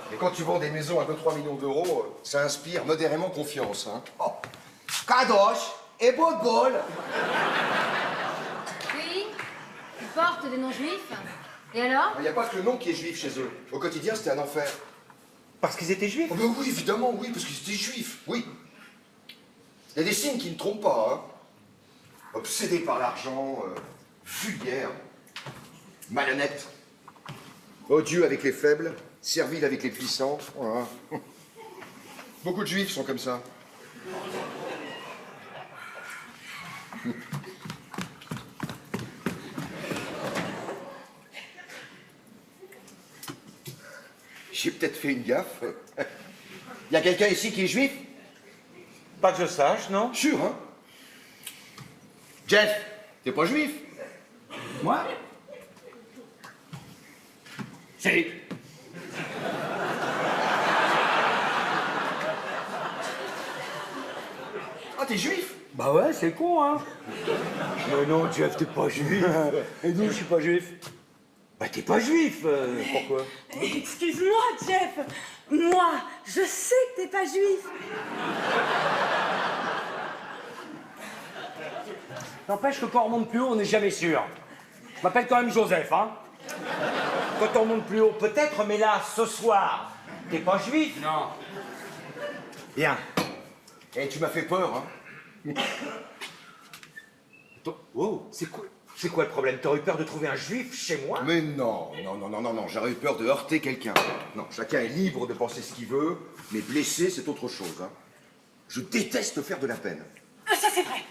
Mais quand tu vends des maisons à 2-3 millions d'euros, ça inspire modérément confiance, hein. Oh. Kadosh et Bogol. Oui, ils portent des noms juifs. Et alors? Il n'y a pas que le nom qui est juif chez eux. Au quotidien, c'était un enfer. Parce qu'ils étaient juifs? Oh, ben oui, évidemment, oui, parce qu'ils étaient juifs, oui. Il y a des signes qui ne trompent pas, hein. Obsédés par l'argent, vulgaires, malhonnêtes, odieux avec les faibles, serviles avec les puissants, voilà. Beaucoup de juifs sont comme ça. J'ai peut-être fait une gaffe. Il y a quelqu'un ici qui est juif? Pas que je sache, non? Sûr, hein? Jeff, t'es pas juif? Moi? Si. Ah, t'es juif? Bah ouais, c'est con, hein. Mais non, Jeff, t'es pas juif. Et nous, je suis pas juif. Bah t'es pas juif, pourquoi? Excuse-moi, Jeff. Moi, je sais que t'es pas juif. N'empêche que quand on remonte plus haut, on n'est jamais sûr. Je m'appelle quand même Joseph, hein. Quand on remonte plus haut, peut-être, mais là, ce soir, t'es pas juif? Non. Bien. Et tu m'as fait peur, hein? Wow, c'est quoi le problème? T'aurais eu peur de trouver un juif chez moi? Mais non, non, j'aurais eu peur de heurter quelqu'un. Non, chacun est libre de penser ce qu'il veut, mais blesser, c'est autre chose, hein. Je déteste faire de la peine. Ça, c'est vrai.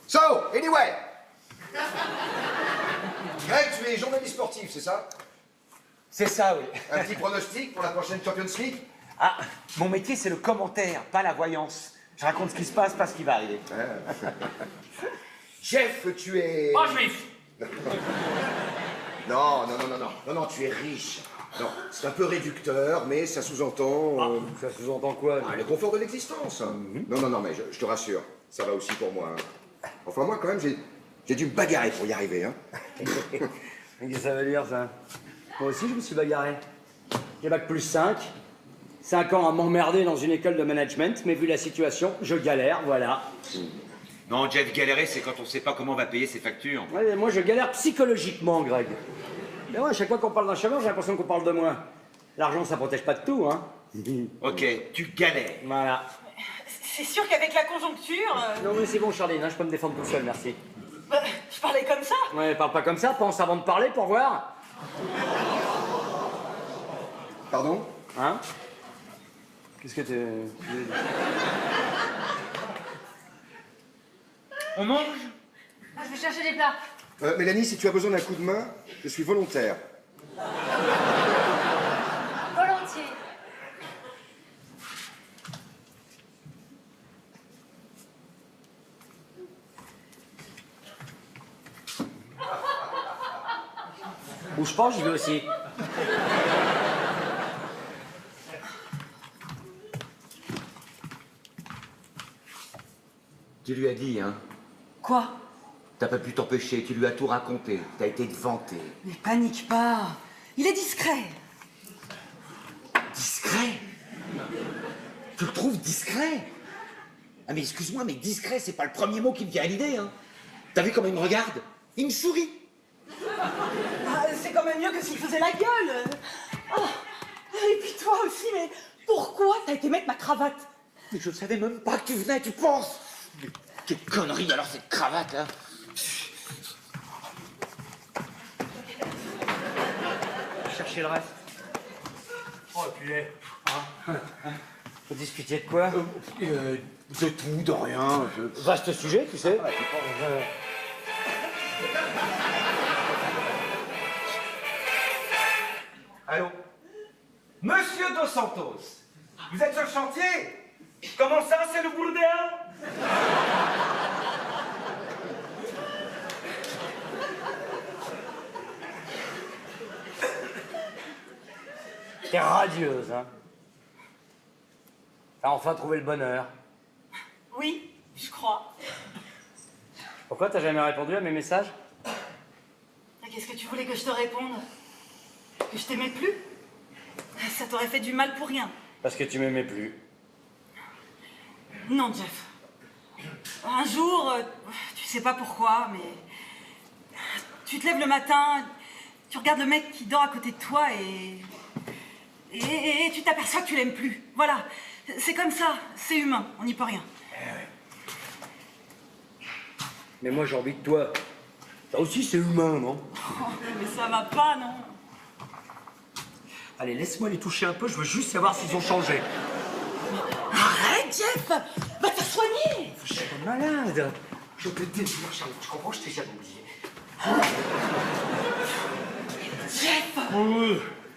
So, anyway! Greg, tu es journaliste sportif, c'est ça? C'est ça, oui. Un petit pronostic pour la prochaine Champions League? Ah, mon métier, c'est le commentaire, pas la voyance. Je raconte ce qui se passe, pas ce qui va arriver. Jeff, tu es... Pas juif. Non, tu es riche. Non, c'est un peu réducteur, mais ça sous-entend... Ça sous-entend quoi? le confort de l'existence. Non, mais je te rassure, ça va aussi pour moi, hein. Enfin, moi, quand même, j'ai dû me bagarrer pour y arriver, hein. Qu'est-ce que ça veut dire, ça? Moi aussi, je me suis bagarré. J'ai bac plus 5. 5 ans à m'emmerder dans une école de management, mais vu la situation, je galère, voilà. Non, Jeff, galérer, c'est quand on sait pas comment on va payer ses factures. Ouais, mais moi, je galère psychologiquement, Greg. Mais ouais, à chaque fois qu'on parle d'un chômeur, j'ai l'impression qu'on parle de moi. L'argent, ça protège pas de tout, hein. Ok, tu galères. Voilà. C'est sûr qu'avec la conjoncture... Non, mais c'est bon, Charline, hein, je peux me défendre tout seul, merci. Bah, je parlais comme ça. Ouais, parle pas comme ça, pense avant de parler pour voir. Pardon? Hein? Qu'est-ce que t'es... On mange? Ah, je vais chercher des plats. Mélanie, si tu as besoin d'un coup de main, je suis volontaire. Volontiers. Bouge pas, j'y vais aussi. Tu lui as dit, hein? Quoi? T'as pas pu t'empêcher, tu lui as tout raconté. T'as été vanté. Mais panique pas. Il est discret. Discret? Tu le trouves discret? Ah mais excuse-moi, mais discret, c'est pas le premier mot qui me vient à l'idée, hein. T'as vu comment il me regarde? Il me sourit. Ah, c'est quand même mieux que s'il faisait la gueule. Oh. Et puis toi aussi, mais pourquoi t'as été mettre ma cravate? Mais je savais même pas que tu venais, tu penses? Mais quelle connerie alors cette cravate, hein? Chercher le reste. Oh, puis, faut discuter de quoi? De tout, de rien. Vaste sujet, tu sais. Allô? Monsieur Dos Santos, vous êtes sur le chantier? Comment ça, c'est le bordel? T'es radieuse, hein. T'as enfin trouvé le bonheur. Oui, je crois. Pourquoi t'as jamais répondu à mes messages? Qu'est-ce que tu voulais que je te réponde? Que je t'aimais plus? Ça t'aurait fait du mal pour rien. Parce que tu m'aimais plus. Non, Jeff. Un jour, tu sais pas pourquoi, mais tu te lèves le matin, tu regardes le mec qui dort à côté de toi et tu t'aperçois que tu l'aimes plus. Voilà, c'est comme ça, c'est humain, on n'y peut rien. Mais moi j'ai envie de toi. Ça aussi c'est humain, non? Oh, mais ça va pas, non? Allez, laisse-moi les toucher un peu, je veux juste savoir s'ils ont changé. Arrête, Jeff! Va te soigner! Je suis pas malade. Je peux te dire, Charlotte, je comprends, je t'ai jamais oublié. Jeff!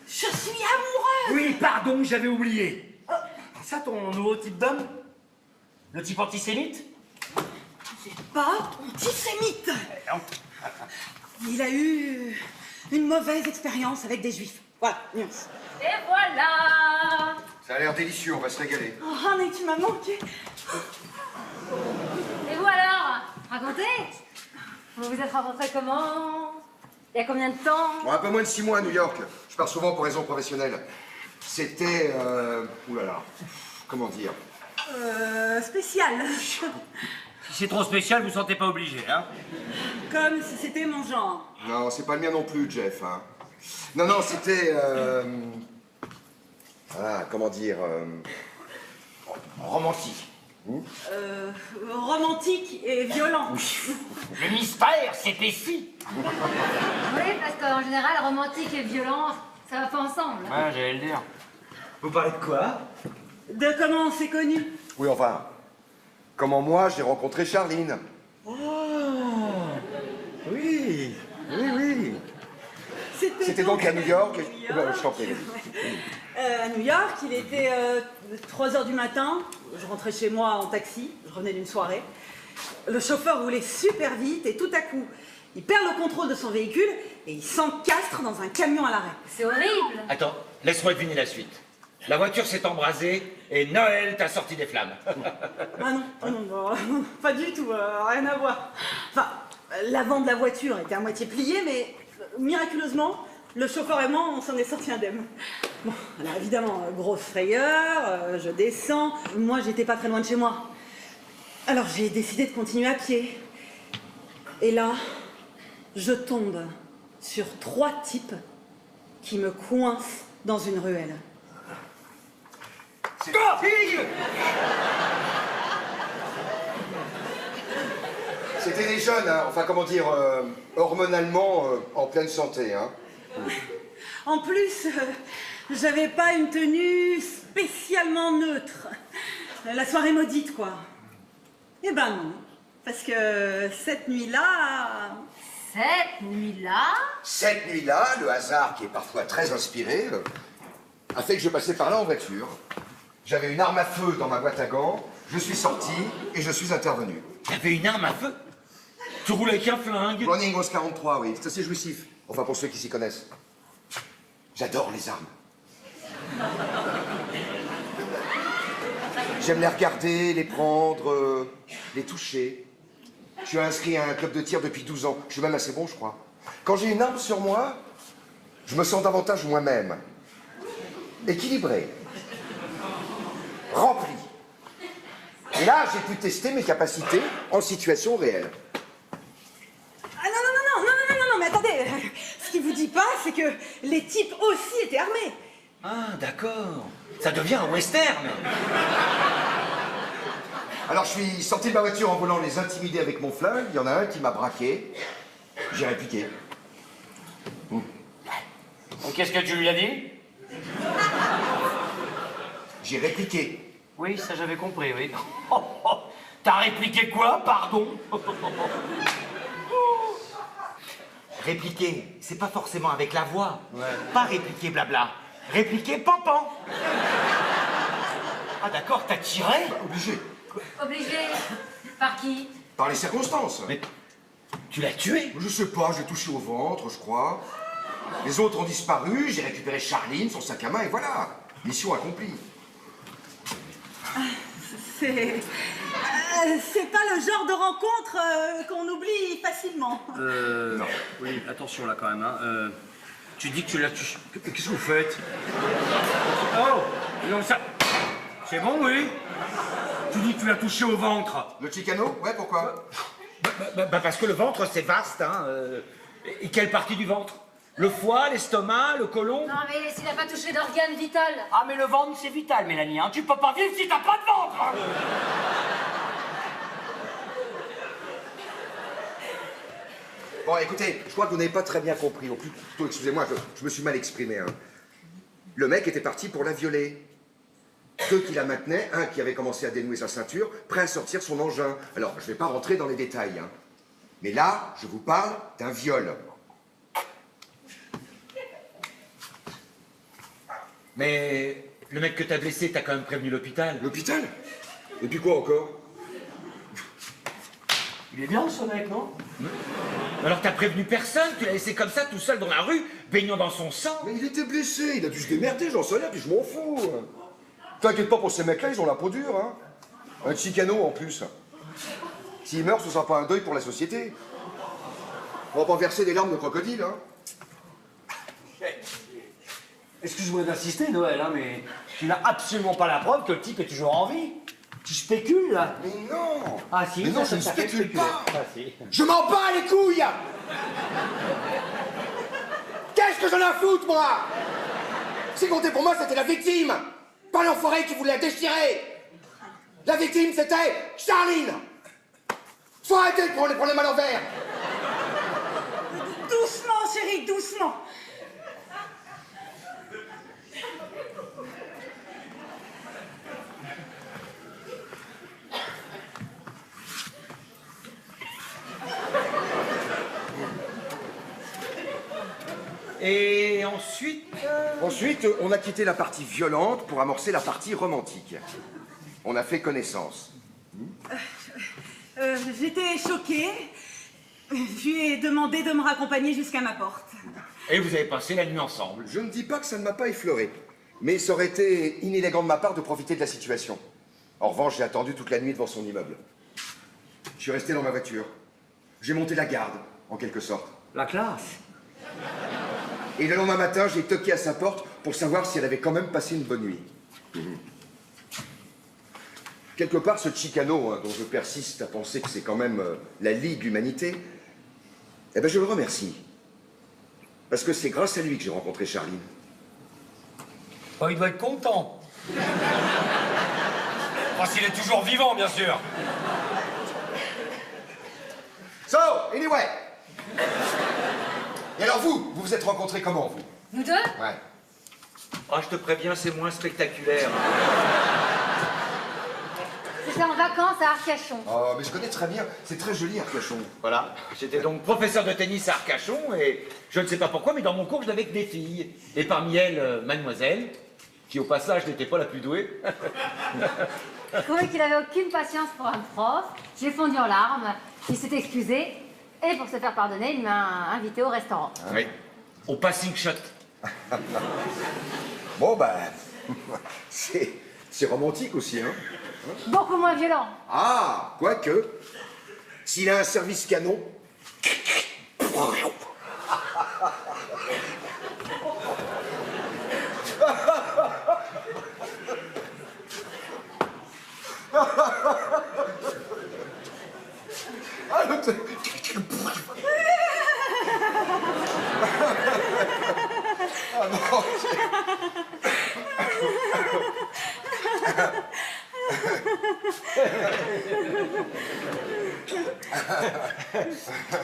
Je suis amoureuse! Oui, pardon, j'avais oublié. C'est ça ton nouveau type d'homme? Le type antisémite? C'est pas antisémite! Il a eu une mauvaise expérience avec des juifs. Voilà, nuance. Et voilà! Ça a l'air délicieux, on va se régaler. Oh, mais tu m'as manqué! Et vous alors? Racontez! Vous vous êtes rencontrés comment? Il y a combien de temps? Bon, un peu moins de 6 mois à New York. Je pars souvent pour raisons professionnelles. C'était... oulala. Comment dire? Spécial. Si c'est trop spécial, vous sentez pas obligé, hein? Comme si c'était mon genre. Non, c'est pas le mien non plus, Jeff. Hein. Non, non, c'était... Voilà, comment dire... romantique. Romantique et violent. Le mystère s'épaissit. Oui, parce qu'en général, romantique et violent, ça va pas ensemble. Ouais, j'allais le dire. Vous parlez de quoi? De comment on s'est connus. Oui, enfin... Comment moi, j'ai rencontré Charline. Oh! Oui, oui, oui. C'était donc à New York. Je t'en prie. À New York, il était 3 h du matin. Je rentrais chez moi en taxi. Je revenais d'une soirée. Le chauffeur roulait super vite et tout à coup, il perd le contrôle de son véhicule et il s'encastre dans un camion à l'arrêt. C'est horrible. Attends, laisse-moi deviner la suite. La voiture s'est embrasée et Noël t'a sorti des flammes. Ah non, non, pas du tout, rien à voir. Enfin, l'avant de la voiture était à moitié plié, mais miraculeusement, le chauffeur et moi, on s'en est sortis indemnes. Bon, alors évidemment, grosse frayeur, je descends. Moi, j'étais pas très loin de chez moi. Alors j'ai décidé de continuer à pied. Et là, je tombe sur 3 types qui me coincent dans une ruelle. C'était des jeunes, hein, enfin comment dire, hormonalement en pleine santé. Hein. En plus, j'avais pas une tenue spécialement neutre. La soirée maudite, quoi. Eh ben non, parce que cette nuit-là... Cette nuit-là? Cette nuit-là, le hasard, qui est parfois très inspiré, a fait que je passais par là en voiture. J'avais une arme à feu dans ma boîte à gants, je suis sorti et je suis intervenu. T'avais une arme à feu? Tu roules avec un flingue? Browning 1143, oui, c'est assez jouissif. Enfin, pour ceux qui s'y connaissent. J'adore les armes. J'aime les regarder, les prendre, les toucher. Je suis inscrit à un club de tir depuis 12 ans. Je suis même assez bon, je crois. Quand j'ai une arme sur moi, je me sens davantage moi-même. Équilibré. Rempli. Et là, j'ai pu tester mes capacités en situation réelle. Ah non, mais attendez. Ce qu'il vous dit pas, c'est que les types aussi étaient armés. Ah, d'accord. Ça devient un western. Alors, je suis sorti de ma voiture en voulant les intimider avec mon flingue. Il y en a un qui m'a braqué. J'ai répliqué. Qu'est-ce que tu lui as dit? J'ai répliqué. Oui, ça j'avais compris, oui. T'as répliqué quoi, pardon? Répliquer, c'est pas forcément avec la voix. Ouais. Pas répliquer blabla. Répliquer pampan. Ah d'accord, t'as tiré? Obligé. Obligé? Par qui? Par les circonstances. Mais tu l'as tué? Je sais pas, j'ai touché au ventre, je crois. Les autres ont disparu, j'ai récupéré Charline, son sac à main, et voilà. Mission accomplie. C'est... C'est pas le genre de rencontre qu'on oublie facilement. Non. Oui, attention là quand même. Hein. Tu dis que tu l'as touché. Qu'est-ce que vous faites? Oh! Non, ça. C'est bon, oui? Tu dis que tu l'as touché au ventre. Le Chicano? Ouais, pourquoi? Parce que le ventre, c'est vaste, hein. Et quelle partie du ventre? Le foie, l'estomac, le côlon? Non, mais s'il n'a pas touché d'organe vital. Ah, mais le ventre, c'est vital, Mélanie. Hein. Tu peux pas vivre si t'as pas de ventre. Hein. Bon, écoutez, je crois que vous n'avez pas très bien compris. Ou plutôt, excusez-moi, je me suis mal exprimé. Hein. Le mec était parti pour la violer. Deux qui la maintenaient, un qui avait commencé à dénouer sa ceinture, prêt à sortir son engin. Alors, je ne vais pas rentrer dans les détails. Hein. Mais là, je vous parle d'un viol. Mais le mec que t'as blessé, t'as quand même prévenu l'hôpital. L'hôpital? Et puis quoi encore? Il est bien, ce mec, non? Alors t'as prévenu personne? Tu l'as laissé comme ça, tout seul dans la rue, baignant dans son sang? Mais il était blessé, il a dû se démerder, j'en sais rien, puis je m'en fous. T'inquiète pas pour ces mecs-là, ils ont la peau dure, hein. Un Chicano, en plus. S'il meurt, ce sera pas un deuil pour la société. On va pas verser des larmes de crocodile, hein. Excuse-moi d'insister, Noël, hein, mais tu n'as absolument pas la preuve que le type est toujours en vie. Tu spécules, là? Mais non! Ah si, mais non, ça, je ne ça fait spécule spéculer. pas! Ah, si. Je m'en bats les couilles! Qu'est-ce que j'en ai à foutre, moi? Ce qui comptait pour moi, c'était la victime! Pas l'enfoiré qui voulait la déchirer! La victime, c'était Charline! Faut arrêter de prendre les problèmes à l'envers! Doucement, chérie, doucement. Et ensuite... Ensuite, on a quitté la partie violente pour amorcer la partie romantique. On a fait connaissance. J'étais choquée. Je lui ai demandé de me raccompagner jusqu'à ma porte. Et vous avez passé la nuit ensemble. Je ne dis pas que ça ne m'a pas effleuré, mais ça aurait été inélégant de ma part de profiter de la situation. En revanche, j'ai attendu toute la nuit devant son immeuble. Je suis resté dans ma voiture. J'ai monté la garde, en quelque sorte. La classe. Et le lendemain matin, j'ai toqué à sa porte pour savoir si elle avait quand même passé une bonne nuit. Quelque part, ce Chicano, hein, dont je persiste à penser que c'est quand même la Ligue Humanité, eh ben je le remercie. Parce que c'est grâce à lui que j'ai rencontré Charline. Oh, il doit être content. Enfin, s'il est toujours vivant, bien sûr. So, anyway. Et alors vous vous êtes rencontrés comment, vous? Nous deux? Ouais. Ah, je te préviens, c'est moins spectaculaire. C'était en vacances à Arcachon. Oh, mais je connais très bien. C'est très joli, Arcachon. Voilà. J'étais donc professeur de tennis à Arcachon et je ne sais pas pourquoi, mais dans mon cours, je n'avais que des filles. Et parmi elles, mademoiselle, qui au passage n'était pas la plus douée. Je trouvais qu'il avait aucune patience pour un prof. J'ai fondu en larmes. Il s'est excusé. Et pour se faire pardonner, il m'a invité au restaurant. Oui. Au passing shot. Bon, bah... c'est romantique aussi, hein? Beaucoup moins violent. Ah, quoique, s'il a un service canon... Ah non,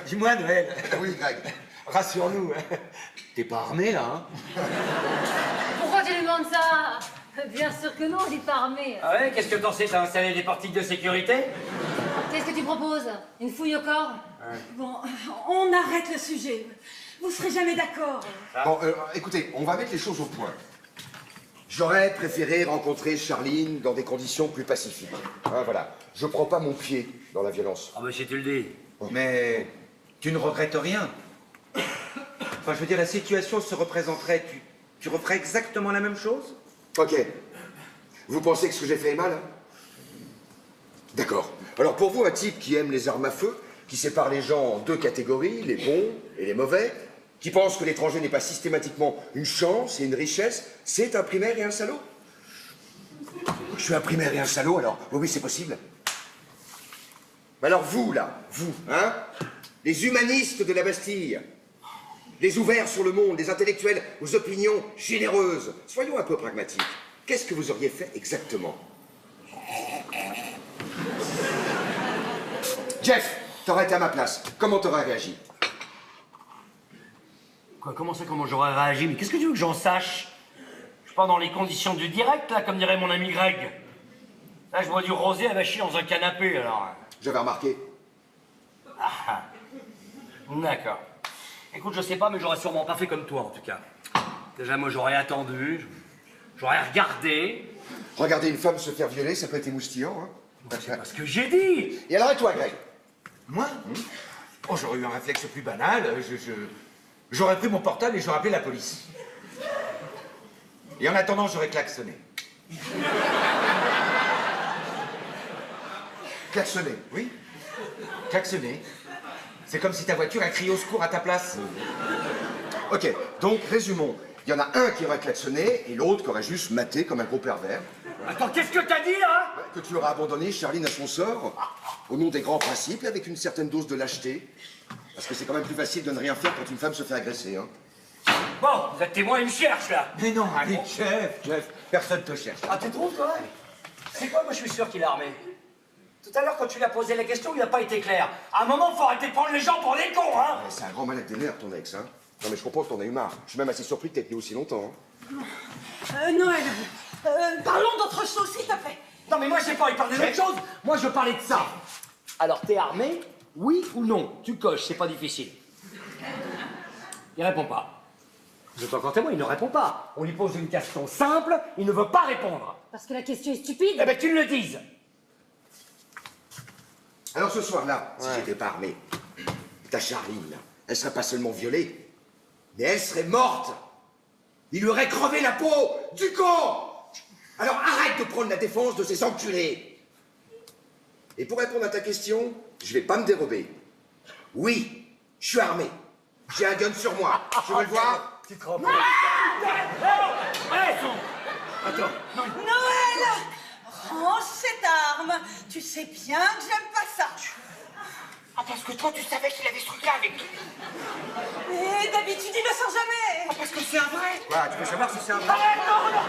Dis-moi, Noël. Oui, Greg. Rassure-nous. Hein. T'es pas armé, là, hein? Pourquoi tu lui demandes ça? Bien sûr que non, je dis pas armé. Ah ouais? Qu'est-ce que t'en sais? T'as installé des portiques de sécurité? Qu'est-ce que tu proposes? Une fouille au corps? Bon, on arrête le sujet. Vous serez jamais d'accord. Bon, écoutez, on va mettre les choses au point. J'aurais préféré rencontrer Charline dans des conditions plus pacifiques. Hein, voilà. Je prends pas mon pied dans la violence. Ah bah si tu le dis. Mais tu ne regrettes rien. Enfin, je veux dire, la situation se représenterait. Tu referais exactement la même chose? Ok. Vous pensez que ce que j'ai fait est mal? D'accord. Alors pour vous, un type qui aime les armes à feu, qui sépare les gens en deux catégories, les bons et les mauvais, qui pense que l'étranger n'est pas systématiquement une chance et une richesse, c'est un primaire et un salaud? Je suis un primaire et un salaud, alors? Oui, c'est possible. Mais alors vous, là, vous, hein? Les humanistes de la Bastille, les ouverts sur le monde, les intellectuels aux opinions généreuses, soyons un peu pragmatiques. Qu'est-ce que vous auriez fait exactement? Jeff, t'aurais été à ma place. Comment t'aurais réagi? Quoi, comment ça, comment j'aurais réagi? Mais qu'est-ce que tu veux que j'en sache? Je suis pas dans les conditions du direct, là, comme dirait mon ami Greg. Là, je bois du rosé avachi dans un canapé, alors. J'avais remarqué. Ah, d'accord. Écoute, je sais pas, mais j'aurais sûrement pas fait comme toi, en tout cas. Déjà, moi, j'aurais attendu, j'aurais regardé. Regarder une femme se faire violer, ça peut être émoustillant, hein? C'est pas ce que j'ai dit! Et alors, et toi, Greg? Moi? Oh, j'aurais eu un réflexe plus banal. J'aurais pris mon portable et j'aurais appelé la police. Et en attendant, j'aurais klaxonné. Klaxonné? Oui. Klaxonné. C'est comme si ta voiture a crié au secours à ta place. Ok, donc résumons. Il y en a un qui aurait klaxonné et l'autre qui aurait juste maté comme un gros pervers. Attends, qu'est-ce que t'as dit, là? Que tu auras abandonné Charline à son sort, au nom des grands principes et avec une certaine dose de lâcheté. Parce que c'est quand même plus facile de ne rien faire quand une femme se fait agresser, hein. Bon, vous êtes témoin, il me cherche, là. Mais non, allez, Jeff, personne te cherche. Ah, tu trouves, toi? C'est quoi, moi, je suis sûr qu'il est armé. Tout à l'heure, quand tu lui as posé la question, il n'a pas été clair. À un moment, faut arrêter de prendre les gens pour des cons, hein. Ouais, c'est un grand malade des nerfs, ton ex, hein. Non, mais je comprends que t'en aies eu marre. Je suis même assez surpris que t'aies tenu aussi longtemps, hein. Noël, parlons d'autre chose, s'il te plaît. Non, mais moi, j'ai pas envie de parler d'autre chose. Moi, je parlais de ça. Alors, t'es armé? Oui ou non? Tu coches, c'est pas difficile. Il répond pas. Vous êtes encore témoin, il ne répond pas. On lui pose une question simple, il ne veut pas répondre. Parce que la question est stupide. Eh ben, tu le dises. Alors ce soir-là, si j'étais pas armé, ta Charline, là, elle serait pas seulement violée, mais elle serait morte. Il lui aurait crevé la peau du con. Alors arrête de prendre la défense de ces enculés. Et pour répondre à ta question, je vais pas me dérober. Oui, je suis armé. J'ai un gun sur moi. Tu veux le voir? Tu te rends compte? Attends. Noël, range cette arme. Tu sais bien que j'aime pas ça. Ah, parce que toi, tu savais qu'il avait ce truc-là avec lui. Et d'habitude, il ne sort jamais. Ah, parce que c'est un vrai. Ouais, tu veux savoir si c'est un vrai? Arrête, non.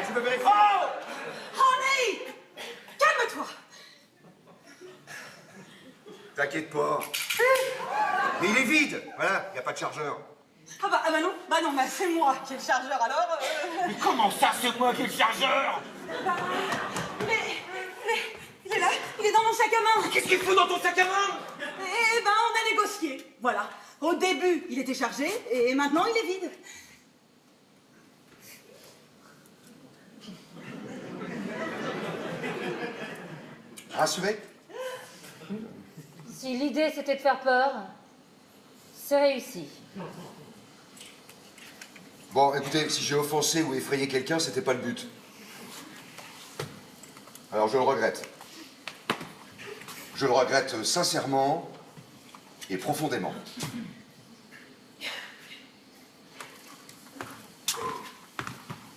Tu veux vérifier? Oh, Honey, calme-toi. T'inquiète pas. Mais il est vide. Voilà, y a pas de chargeur. Ah bah non, c'est moi qui ai le chargeur alors. Mais comment ça, c'est moi qui ai le chargeur? Mais il est là, il est dans mon sac à main. Qu'est-ce qu'il fout dans ton sac à main? Eh ben, on a négocié. Voilà. Au début, il était chargé et maintenant, il est vide. Rassuré? Si l'idée c'était de faire peur, c'est réussi. Bon, écoutez, si j'ai offensé ou effrayé quelqu'un, c'était pas le but. Alors je le regrette. Je le regrette sincèrement et profondément.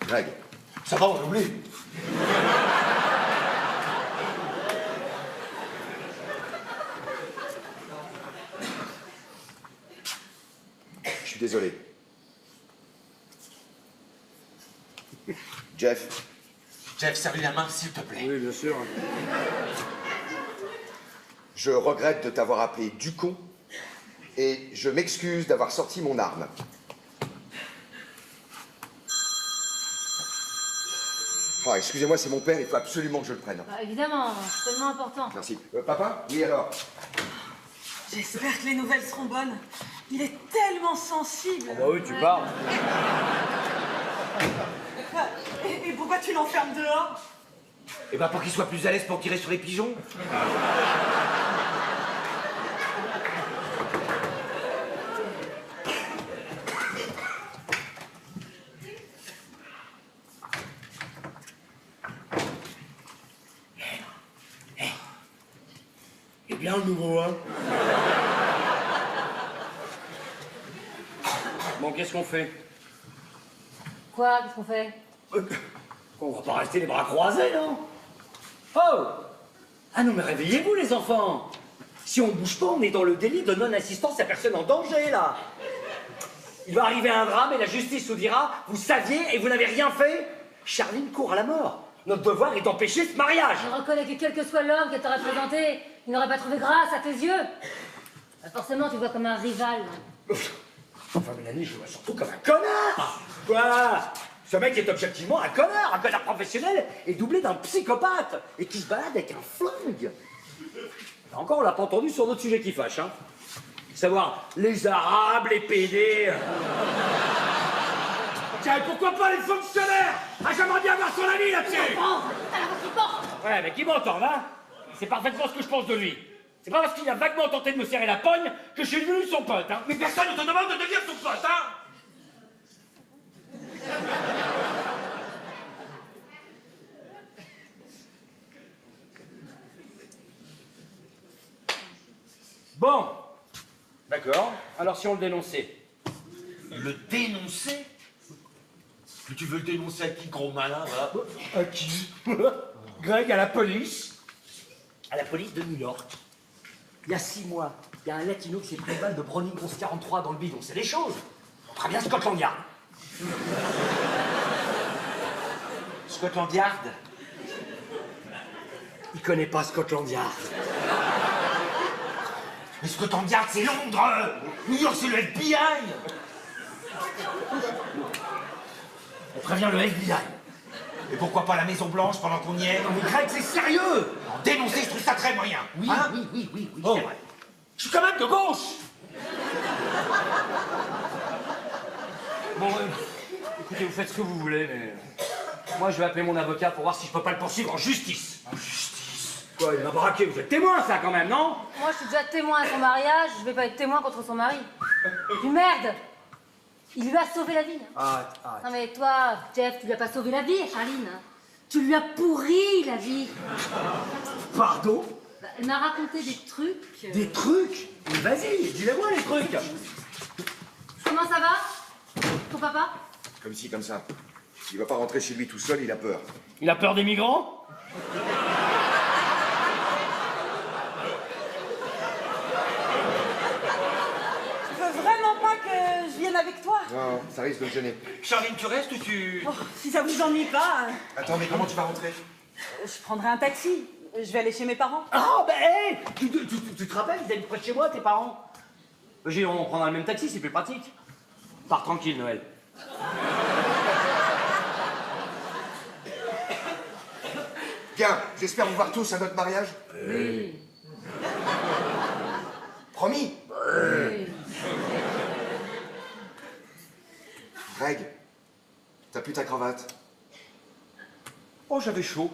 Greg. Ça va, on oublie. Je suis désolé. Jeff. Jeff, serre-lui la main, s'il te plaît. Oui, bien sûr. Je regrette de t'avoir appelé du con et je m'excuse d'avoir sorti mon arme. Ah, excusez-moi, c'est mon père, il faut absolument que je le prenne. Bah, évidemment, c'est tellement important. Merci. Papa? Oui, alors? J'espère que les nouvelles seront bonnes. Il est tellement sensible. Bah oui, tu parles. Et pourquoi tu l'enfermes dehors? Eh ben pour qu'il soit plus à l'aise pour tirer sur les pigeons. bien le nouveau, hein. Bon, qu'est-ce qu'on fait? Quoi? Qu'est-ce qu'on fait? On va pas rester les bras croisés, non? Oh! Ah non, mais réveillez-vous, les enfants! Si on bouge pas, on est dans le délit de non-assistance à personne en danger, là! Il va arriver un drame et la justice nous dira « Vous saviez et vous n'avez rien fait ?» Charline court à la mort. Notre devoir est d'empêcher ce mariage. Je reconnais que quel que soit l'homme qu'elle t'aurait présenté, il n'aurait pas trouvé grâce à tes yeux. Forcément, tu vois comme un rival. Enfin, Mélanie, je le vois surtout comme un connard. Quoi? Ce mec est objectivement un connard professionnel et doublé d'un psychopathe et qui se balade avec un flingue. Là encore, on l'a pas entendu sur d'autres sujets qui fâchent, hein. Savoir les Arabes, les PD. Tiens, et pourquoi pas les fonctionnaires? Ah, j'aimerais bien voir son ami là-dessus. Ouais, mais qui m'entend, hein? C'est parfaitement ce que je pense de lui. C'est pas parce qu'il a vaguement tenté de me serrer la pogne que je suis devenu son pote, hein. Mais personne ne te demande de devenir son pote, hein. Bon. D'accord. Alors si on le dénonçait? Le dénoncer? Mais tu veux le dénoncer à qui, gros malin, là? À qui? Greg, à la police. À la police de New York. Il y a 6 mois, il y a un latino qui s'est pris une balle de Browning 1143 dans le bidon. C'est des choses. On fera bien Scotland Yard. Scotland Yard? Il connaît pas Scotland Yard. Mais Scotland Yard, c'est Londres! New York, c'est le FBI! On prévient le FBI. Et pourquoi pas la Maison Blanche pendant qu'on y est? Non mais Greg, c'est sérieux! Alors, dénoncer, je trouve ça très moyen. Oui, hein? oui, Oh. c'est vrai. Je suis quand même de gauche! Bon, écoutez, vous faites ce que vous voulez, mais... Moi, je vais appeler mon avocat pour voir si je peux pas le poursuivre en justice. En justice? Quoi, il m'a braqué, vous êtes témoin, ça, quand même, non? Moi, je suis déjà témoin à son mariage, je vais pas être témoin contre son mari. Puis merde! Il lui a sauvé la vie. Arrête. Non mais toi, Jeff, tu lui as pas sauvé la vie, Charline. Tu lui as pourri la vie. Pardon? Bah, elle m'a raconté des trucs. Des trucs? Mais vas-y, dis-les-moi, les trucs. Comment ça va? Ton papa? Comme ci, comme ça. Il va pas rentrer chez lui tout seul, il a peur. Il a peur des migrants? Tu veux vraiment pas que je vienne avec toi? Non, ça risque de le gêner. Charline, tu restes ou tu... Oh, si ça vous ennuie pas, Attends, mais comment tu vas rentrer? je prendrai un taxi. Je vais aller chez mes parents. Ah, ben, hé! Tu te rappelles, ils habitent près de chez moi, tes parents? On prendra le même taxi, c'est plus pratique. Pars tranquille, Noël. Bien, j'espère vous voir tous à notre mariage. Oui. Promis? Oui. Greg, t'as plus ta cravate? Oh, j'avais chaud.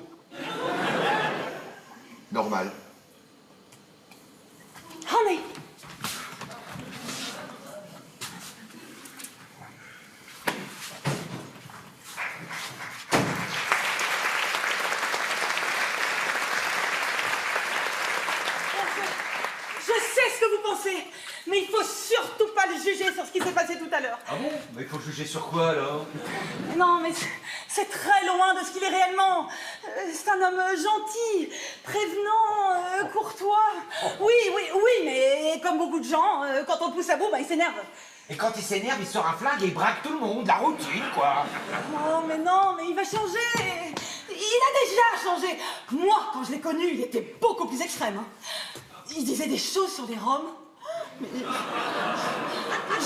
Normal. Honey! Je sais ce que vous pensez, mais il faut surtout pas le juger sur ce qui s'est passé tout à l'heure. Ah bon? Mais il faut juger sur quoi, alors? Non, mais c'est très loin de ce qu'il est réellement. C'est un homme gentil, prévenant, courtois. Oui, mais comme beaucoup de gens, quand on le pousse à bout, bah, il s'énerve. Et quand il s'énerve, il sort un flingue et il braque tout le monde, la routine, quoi. Oh, mais non, mais il va changer. Il a déjà changé. Moi, quand je l'ai connu, il était beaucoup plus extrême. Hein. Il disait des choses sur des Roms. Mais...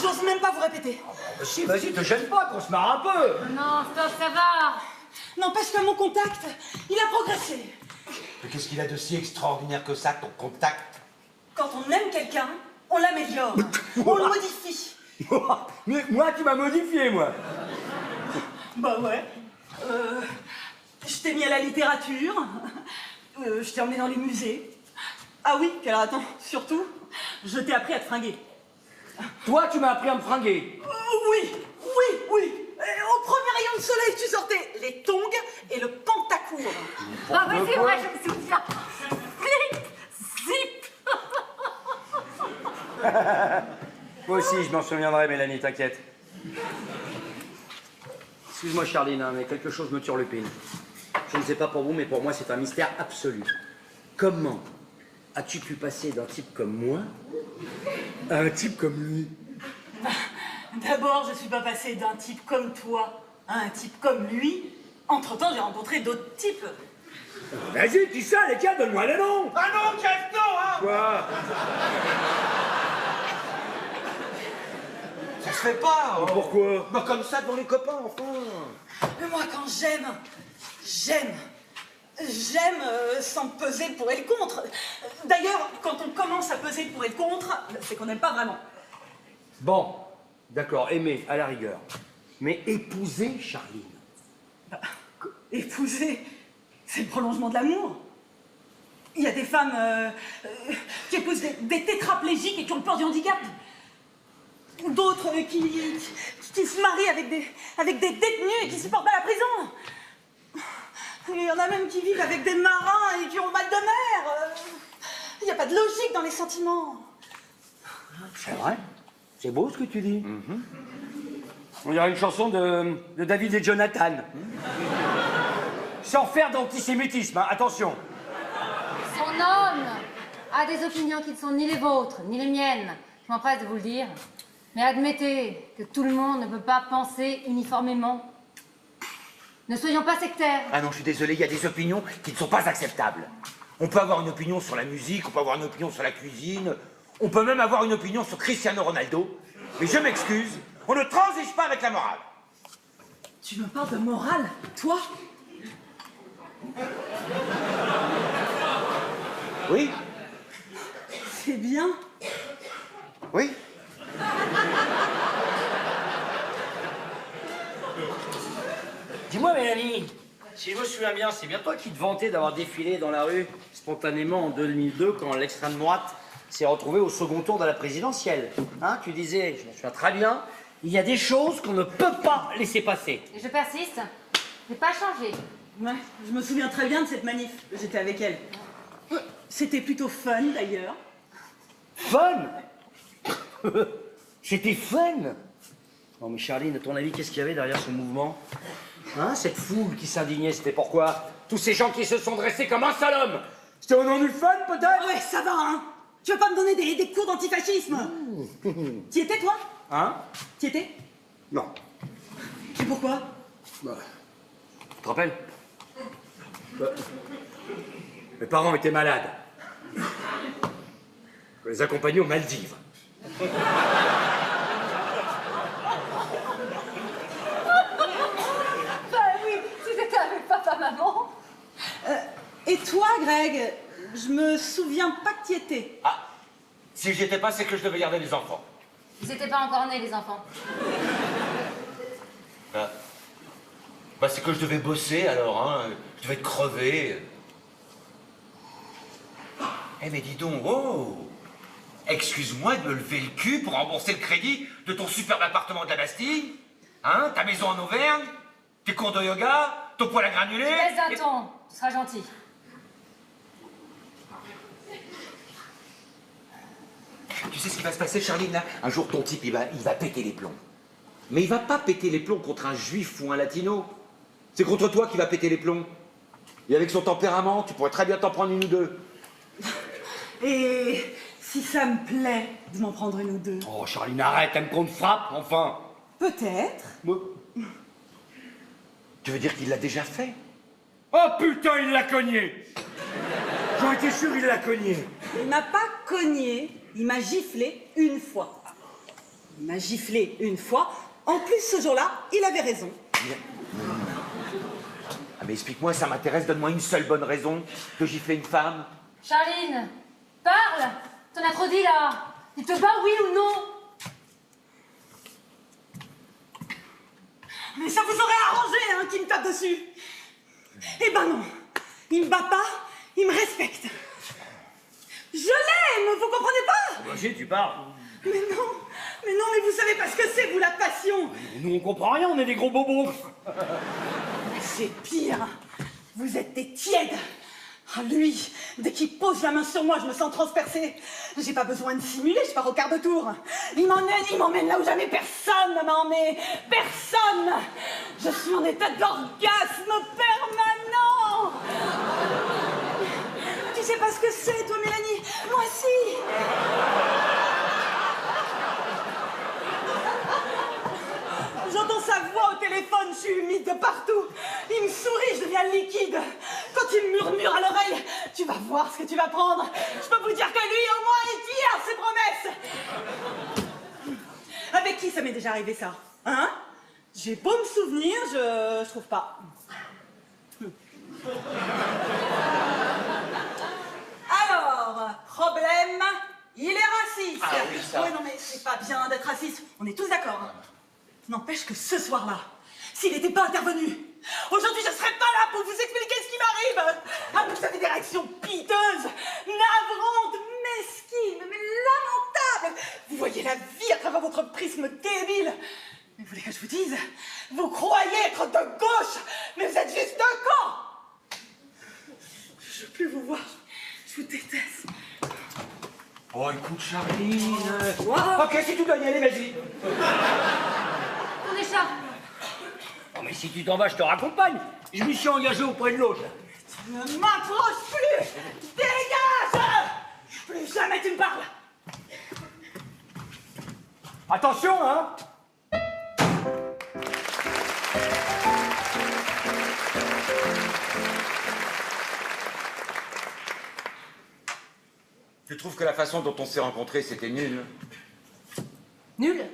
j'ose même pas vous répéter. Si, vas-y, te gêne pas, qu'on se marre un peu. Non, stop, ça va. N'empêche qu'à mon contact, il a progressé. Mais qu'est-ce qu'il a de si extraordinaire que ça, ton contact? Quand on aime quelqu'un, on l'améliore. On le modifie. Mais moi, tu m'as modifié, moi. Bah ouais. Je t'ai mis à la littérature. Je t'ai emmené dans les musées. Ah oui, puis alors attends, surtout, je t'ai appris à te fringuer. Toi, tu m'as appris à me fringuer. Oui. Au premier rayon de soleil, tu sortais les tongs et le pantacourt. Ah oui, c'est vrai, je me souviens. Flip, zip. si, je m'en souviendrai, Mélanie, t'inquiète. Excuse-moi, Charline, hein, mais quelque chose me turlupine. Je ne sais pas pour vous, mais pour moi, c'est un mystère absolu. Comment as-tu pu passer d'un type comme moi à un type comme lui? D'abord, je suis pas passée d'un type comme toi à un type comme lui. Entre-temps, j'ai rencontré d'autres types. Vas-y, dis ça, les gars, donne-moi les noms. Ah non, Jeff, non, hein. Quoi? Ça se fait pas. Pourquoi? Bah comme ça devant les copains, enfin. Mais moi, quand j'aime sans peser pour et le contre. D'ailleurs, quand on commence à peser pour et le contre, c'est qu'on n'aime pas vraiment. Bon, d'accord, aimer, à la rigueur. Mais épouser Charline. Bah, épouser, c'est le prolongement de l'amour. Il y a des femmes qui épousent des tétraplégiques et qui ont le peur du handicap. D'autres qui se marient avec des détenus et qui supportent pas la prison. Il y en a même qui vivent avec des marins et qui ont mal de mer. Il n'y a pas de logique dans les sentiments. C'est vrai? C'est beau ce que tu dis. On dirait une chanson de David et Jonathan. Sans faire d'antisémitisme, hein, attention. Son homme a des opinions qui ne sont ni les vôtres, ni les miennes. Je m'empresse de vous le dire. Mais admettez que tout le monde ne peut pas penser uniformément. Ne soyons pas sectaires. Ah non, je suis désolé, il y a des opinions qui ne sont pas acceptables. On peut avoir une opinion sur la musique, on peut avoir une opinion sur la cuisine, on peut même avoir une opinion sur Cristiano Ronaldo. Mais je m'excuse, on ne transige pas avec la morale. Tu me parles de morale, toi? Oui? C'est bien. Oui? Dis-moi, Mélanie, si je me souviens bien, c'est bien toi qui te vantais d'avoir défilé dans la rue spontanément en 2002 quand l'extrême droite s'est retrouvée au second tour de la présidentielle. Hein, tu disais, je m'en souviens très bien, il y a des choses qu'on ne peut pas laisser passer. Et je persiste. J'ai pas changé. Ouais, je me souviens très bien de cette manif. J'étais avec elle. C'était plutôt fun, d'ailleurs. Fun? C'était fun? Non mais Charline, à ton avis, qu'est-ce qu'il y avait derrière ce mouvement? Hein, cette foule qui s'indignait, c'était pourquoi? Tous ces gens qui se sont dressés comme un seul homme. C'était au nom du fun, peut-être? Ouais, ça va, hein. Tu vas pas me donner des cours d'antifascisme. T'y étais, toi? Hein? T'y étais? Non. Et pourquoi? Bah, tu te rappelles? Bah, mes parents étaient malades. Je les accompagnais aux Maldives. Papa-maman. Et toi, Greg, je me souviens pas que t'y étais. Ah, si j'y étais pas, c'est que je devais garder les enfants. Ils n'étaient pas encore nés, les enfants. Ah. Bah, c'est que je devais bosser alors, hein. Je devais crever. Eh, mais dis donc, oh! Excuse-moi de me lever le cul pour rembourser le crédit de ton superbe appartement de la Bastille. Hein? Ta maison en Auvergne, tes cours de yoga, ton poil à granulés. Laisse d'un ton, tu seras gentil. Tu sais ce qui va se passer, Charline, là? Un jour, ton type, il va péter les plombs. Mais il va pas péter les plombs contre un juif ou un latino. C'est contre toi qu'il va péter les plombs. Et avec son tempérament, tu pourrais très bien t'en prendre une ou deux. Et si ça me plaît de m'en prendre une ou deux? Oh, Charline, arrête, t'aimes qu'on te frappe, enfin. Peut-être. Tu veux dire qu'il l'a déjà fait? Oh putain, il l'a cogné! J'en étais sûr, il l'a cogné. Il m'a pas cogné, il m'a giflé une fois. Il m'a giflé une fois. En plus, ce jour-là, il avait raison. Ah mais explique-moi, ça m'intéresse, donne-moi une seule bonne raison de gifler une femme. Charline, parle. T'en as trop dit, là. Il te bat, oui ou non? Mais ça vous aurait arrangé, hein, qu'il me tape dessus. Eh ben non, il me bat pas, il me respecte. Je l'aime, vous comprenez pas? Bah si, tu parles. Mais non, mais vous savez pas ce que c'est, vous, la passion. Nous, on comprend rien, on est des gros bobos. C'est pire, vous êtes des tièdes. Ah, lui, dès qu'il pose la main sur moi, je me sens transpercée. J'ai pas besoin de simuler, je pars au quart de tour. Il m'emmène là où jamais personne ne m'a emmené. Personne. Je suis en état d'orgasme permanent. Tu sais pas ce que c'est, toi, Mélanie? Moi, si. J'entends sa voix au téléphone, je suis humide de partout. Il me sourit, je deviens liquide. Quand il me murmure à l'oreille, tu vas voir ce que tu vas prendre. Je peux vous dire que lui, au moins, il tient ses promesses. Avec qui ça m'est déjà arrivé, ça? Hein? J'ai beau me souvenir, je trouve pas. Alors, problème, il est raciste. Ah oui, ça. Ouais, non, mais c'est pas bien d'être raciste. On est tous d'accord. Hein. N'empêche que ce soir-là, s'il n'était pas intervenu, aujourd'hui je serais pas là pour vous expliquer ce qui m'arrive. Ah, vous avez des réactions piteuses, navrantes, mesquines, mais lamentables. Vous voyez la vie à travers votre prisme débile. Mais vous voulez que je vous dise, vous croyez être de gauche, mais vous êtes juste de camp. Je veux plus vous voir, je vous déteste. Oh, écoute, Charline. Ok, si tu dois y aller, vas-y. On est chat. Non, mais si tu t'en vas, je te raccompagne. Je m'y suis engagé auprès de l'autre. Tu ne m'approches plus. Dégage. Plus jamais tu me parles. Attention, hein. Tu trouves que la façon dont on s'est rencontrés, c'était nul? Nul?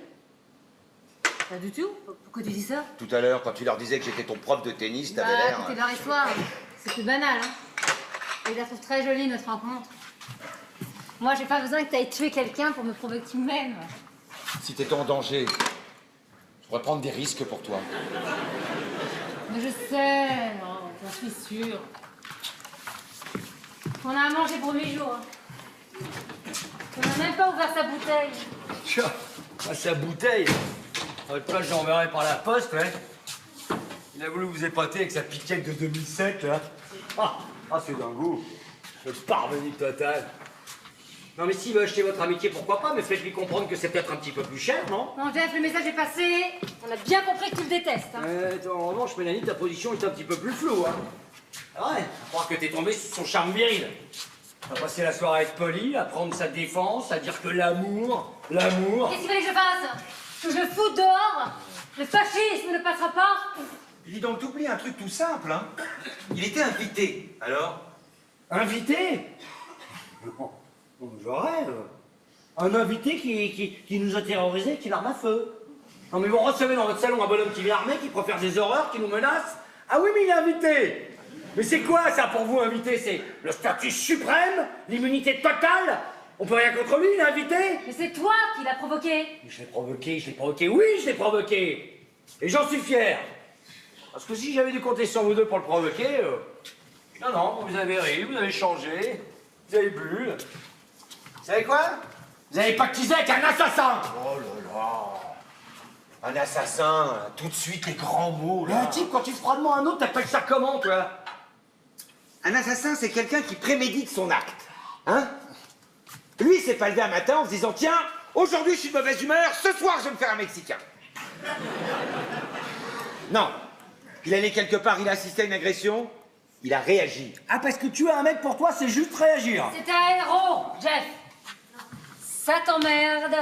Pas du tout. Pourquoi tu dis ça? Tout à l'heure, quand tu leur disais que j'étais ton prof de tennis, t'avais l'air... Écoutez leur histoire. C'est plus banal, hein. Et je la trouve très jolie, notre rencontre. Moi, j'ai pas besoin que t'ailles tuer quelqu'un pour me prouver que tu m'aimes. Si t'étais en danger, je pourrais prendre des risques pour toi. Mais je sais, non, j'en suis sûre. On a à manger pour 8 jours. On n'a même pas ouvert sa bouteille. Tiens, à sa bouteille. Votre place, j'enverrai par la poste, ouais. Il a voulu vous épater avec sa piquette de 2007, là. Ah, c'est d'un goût. Le parvenu total. Non, mais s'il veut acheter votre amitié, pourquoi pas, mais faites-lui comprendre que c'est peut-être un petit peu plus cher, non? Non, Jeff, le message est passé. On a bien compris que tu le détestes. Hein. En revanche, Mélanie, ta position est un petit peu plus floue, hein. Ah ouais, à croire que t'es tombé sur son charme viril. On va passer la soirée à être poli, à prendre sa défense, à dire que l'amour... Qu'est-ce qu'il fallait que je fasse? Que je foute dehors? Le fascisme ne passera pas? Dis donc, t'oublies un truc tout simple, hein. Il était invité, alors? Invité? Non, je rêve. Un invité qui nous a terrorisés, qui l'arme à feu. Non mais vous recevez dans votre salon un bonhomme qui vient armé, qui profère des horreurs, qui nous menace. Ah oui, mais il est invité. Mais c'est quoi ça pour vous, invité? C'est le statut suprême, l'immunité totale? On peut rien contre lui, il est invité? Mais c'est toi qui l'as provoqué. Je l'ai provoqué, oui, je l'ai provoqué. Et j'en suis fier. Parce que si j'avais dû compter sur vous deux pour le provoquer... Non, vous avez ri, vous avez changé, vous avez bu. Vous savez quoi? Vous avez pactisé avec un assassin. Oh là là. Un assassin, tout de suite les grands mots, là. Un type, quand tu feras de moi un autre, t'appelles ça comment, toi? Un assassin, c'est quelqu'un qui prémédite son acte. Hein? Lui, il s'est pas levé un matin en se disant « Tiens, aujourd'hui, je suis de mauvaise humeur, ce soir, je vais me faire un Mexicain. » Non. Il allait quelque part, il a assisté à une agression, il a réagi. Ah, parce que tuer un mec, pour toi, c'est juste réagir. C'est un héros, Jeff. Ça t'emmerde.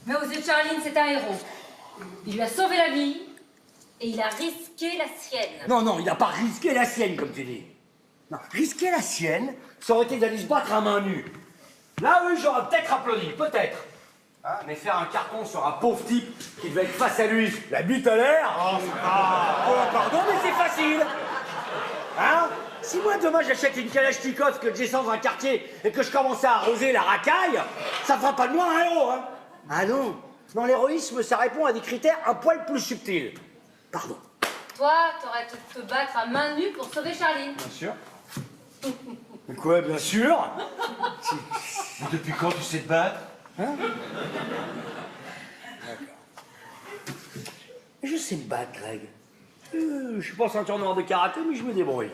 Mais aux yeux de Charline, c'est un héros. Il lui a sauvé la vie et il a risqué la sienne. Non, il n'a pas risqué la sienne, comme tu dis. Non, risquer la sienne, ça aurait été d'aller se battre à main nue. Là, oui, j'aurais peut-être applaudi, peut-être. Hein, mais faire un carton sur un pauvre type qui devait être face à lui, la bite à l'air... Oh, pardon, mais c'est facile. Hein? Si moi, demain, j'achète une Kalachnikov que j'ai dans un quartier et que je commençais à arroser la racaille, ça fera pas de moi un héros, hein? Ah non. Dans l'héroïsme, ça répond à des critères un poil plus subtils. Pardon. Toi, t'aurais dû te battre à main nue pour sauver Charline. Bien sûr. Mais quoi, bien sûr? Mais depuis quand tu sais te battre? Hein? D'accord. Je sais me battre, Greg. Je suis pas ceinture noire de karaté, mais je me débrouille.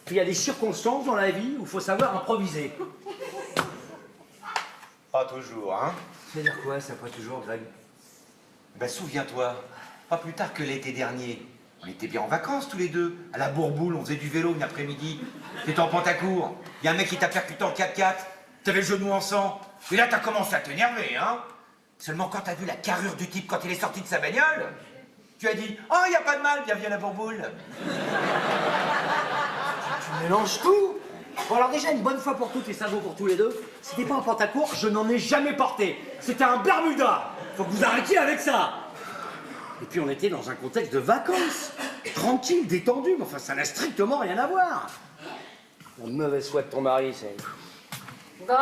Puis il y a des circonstances dans la vie où il faut savoir improviser. Pas toujours, hein? C'est-à-dire quoi, ça, pas toujours, Greg? Ben, souviens-toi, pas plus tard que l'été dernier, on était bien en vacances tous les deux. À la Bourboule, on faisait du vélo une après-midi. T'étais en pantacourt. Il y a un mec qui t'a percuté en 4x4. T'avais le genou en sang. Et là, t'as commencé à t'énerver, hein? Seulement quand t'as vu la carrure du type quand il est sorti de sa bagnole, tu as dit « Oh, y a pas de mal, bienvenue à la Bourboule !» Tu mélanges tout. Bon, alors déjà, une bonne fois pour toutes et ça vaut pour tous les deux, c'était pas un pantacourt, je n'en ai jamais porté. C'était un Bermuda. Faut que vous arrêtiez avec ça. Et puis on était dans un contexte de vacances. Tranquille, détendu, mais enfin ça n'a strictement rien à voir. La mauvaise foi de ton mari, c'est... Bon.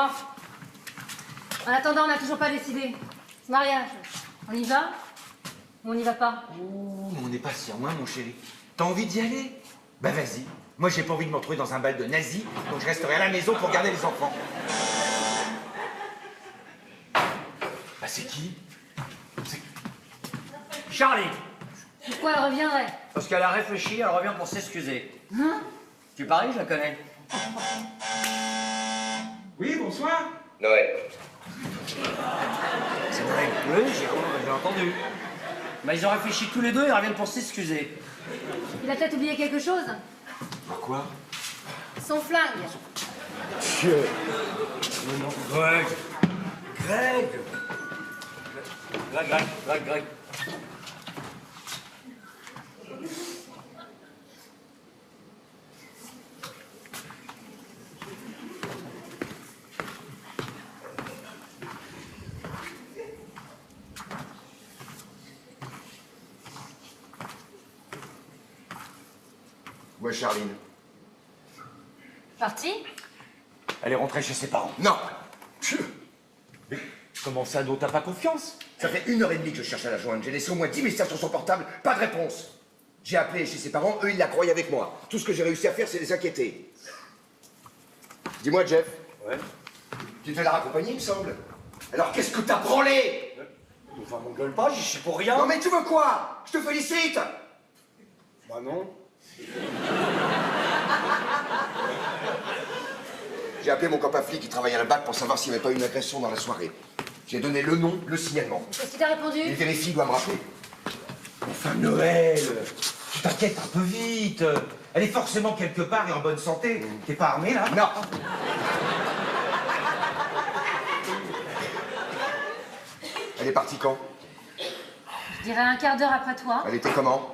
En attendant, on n'a toujours pas décidé. Ce mariage, on y va ou on n'y va pas? Oh, mais on n'est pas si loin, mon chéri. T'as envie d'y aller? Bah vas-y. Moi, j'ai pas envie de me retrouver dans un bal de nazis, donc je resterai à la maison pour garder les enfants. Bah c'est qui? Charlie. Pourquoi elle reviendrait? Parce qu'elle a réfléchi, elle revient pour s'excuser. Hein? Tu paries, je la connais. Oui, bonsoir. Noël. C'est vrai. Oui, j'ai entendu. Mais ils ont réfléchi tous les deux, ils reviennent pour s'excuser. Il a peut-être oublié quelque chose. Quoi? Son flingue. Dieu. Non, Greg. Greg. Greg. Où est Charline? Parti? Elle est rentrée chez ses parents. Non. Mais comment ça, non, t'as pas confiance? Ça fait 1h30 que je cherche à la joindre. J'ai laissé au moins 10 messages sur son portable, pas de réponse. J'ai appelé chez ses parents, eux ils la croyaient avec moi. Tout ce que j'ai réussi à faire, c'est les inquiéter. Dis-moi, Jeff. Ouais. Tu devais la raccompagner, il me semble. Alors qu'est-ce que t'as branlé? Enfin, m'engueule pas, j'y suis pour rien. Non mais tu veux quoi? Je te félicite. Bah non. J'ai appelé mon copain flic qui travaille à la BAC pour savoir s'il n'y avait pas eu une agression dans la soirée. J'ai donné le nom, le signalement. Qu'est-ce qu'il t'a répondu? Il vérifie, il doit me rappeler. Enfin, Noël, tu t'inquiètes un peu vite. Elle est forcément quelque part et en bonne santé. T'es pas armé, là? Non. Elle est partie quand? Je dirais un quart d'heure après toi. Elle était comment?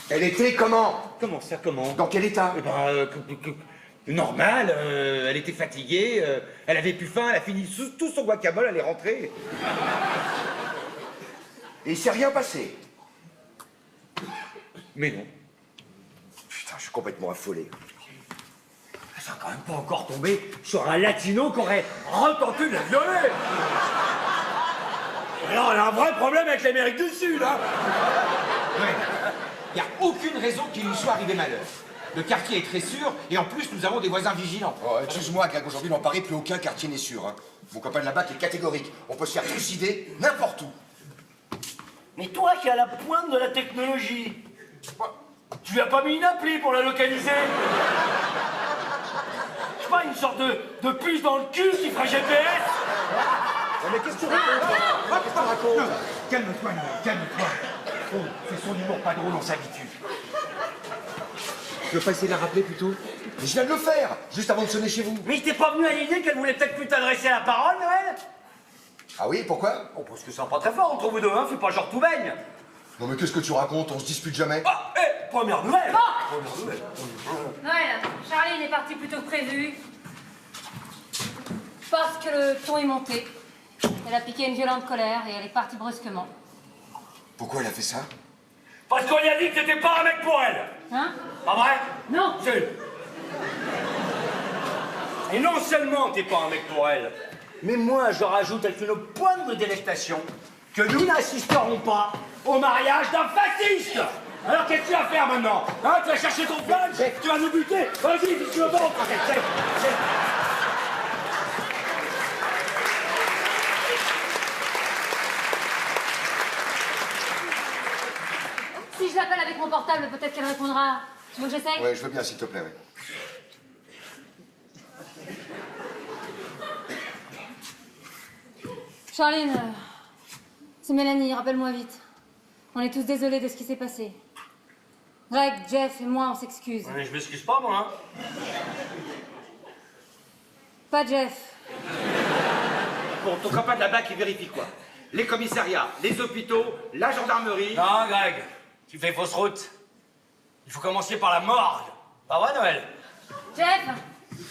Elle était comment? Comment ça, comment? Dans quel état? Eh ben, normal, elle était fatiguée, elle avait plus faim, elle a fini tout son guacamole, elle est rentrée. Et il s'est rien passé? Mais non. Putain, je suis complètement affolé. Ça n'a quand même pas encore tombé sur un latino qui aurait retenté de la violer. Alors, elle a un vrai problème avec l'Amérique du Sud, hein. Ouais. Il n'y a aucune raison qu'il lui soit arrivé malheur. Le quartier est très sûr, et en plus, nous avons des voisins vigilants. Oh, excuse-moi, Greg, aujourd'hui, dans Paris, plus aucun quartier n'est sûr. Hein. Mon copain de la BAC est catégorique. On peut se faire trucider n'importe où. Mais toi qui es à la pointe de la technologie, tu lui as pas mis une appli pour la localiser? Je sais pas, une sorte de puce dans le cul qui ferait GPS? Non, mais qu'est-ce que tu racontes? Qu'est-ce que tu racontes? Calme-toi, Noël, calme-toi. Oh, c'est son humour pas drôle, on s'habitue. Tu veux pas essayer de la rappeler plutôt? Mais je viens de le faire, juste avant de sonner chez vous. Mais il t'est pas venu à l'idée qu'elle voulait peut-être plus t'adresser à la parole, Noël? Ah oui, pourquoi? Oh, parce que c'est pas très fort entre vous deux, hein, fais pas genre tout baigne. Non mais qu'est-ce que tu racontes? On se dispute jamais. Ah, première nouvelle. Première nouvelle. Noël, Charline est partie plus tôt que prévu. Parce que le ton est monté. Elle a piqué une violente colère et elle est partie brusquement. Pourquoi elle a fait ça? Parce qu'on lui a dit que t'étais pas un mec pour elle. Hein? Pas vrai? Non. Si. Et non seulement t'es pas un mec pour elle, mais moi je rajoute avec une pointe de délectation que nous n'assisterons pas au mariage d'un fasciste. Alors qu'est-ce que tu vas faire maintenant? Hein, tu vas chercher ton flingue? Tu vas nous buter? Vas-y, dis-tu le ventre. Si je l'appelle avec mon portable, peut-être qu'elle répondra. Tu veux que j'essaye? Ouais, je veux bien, s'il te plaît, oui. Charline, c'est Mélanie, rappelle-moi vite. On est tous désolés de ce qui s'est passé. Greg, Jeff et moi, on s'excuse. Mais je m'excuse pas, moi, hein. Pas Jeff. Bon, ton copain de là-bas qui vérifie quoi? Les commissariats, les hôpitaux, la gendarmerie. Non, Greg, tu fais fausse route. Il faut commencer par la morgue. Pas vrai, Noël? Jeff,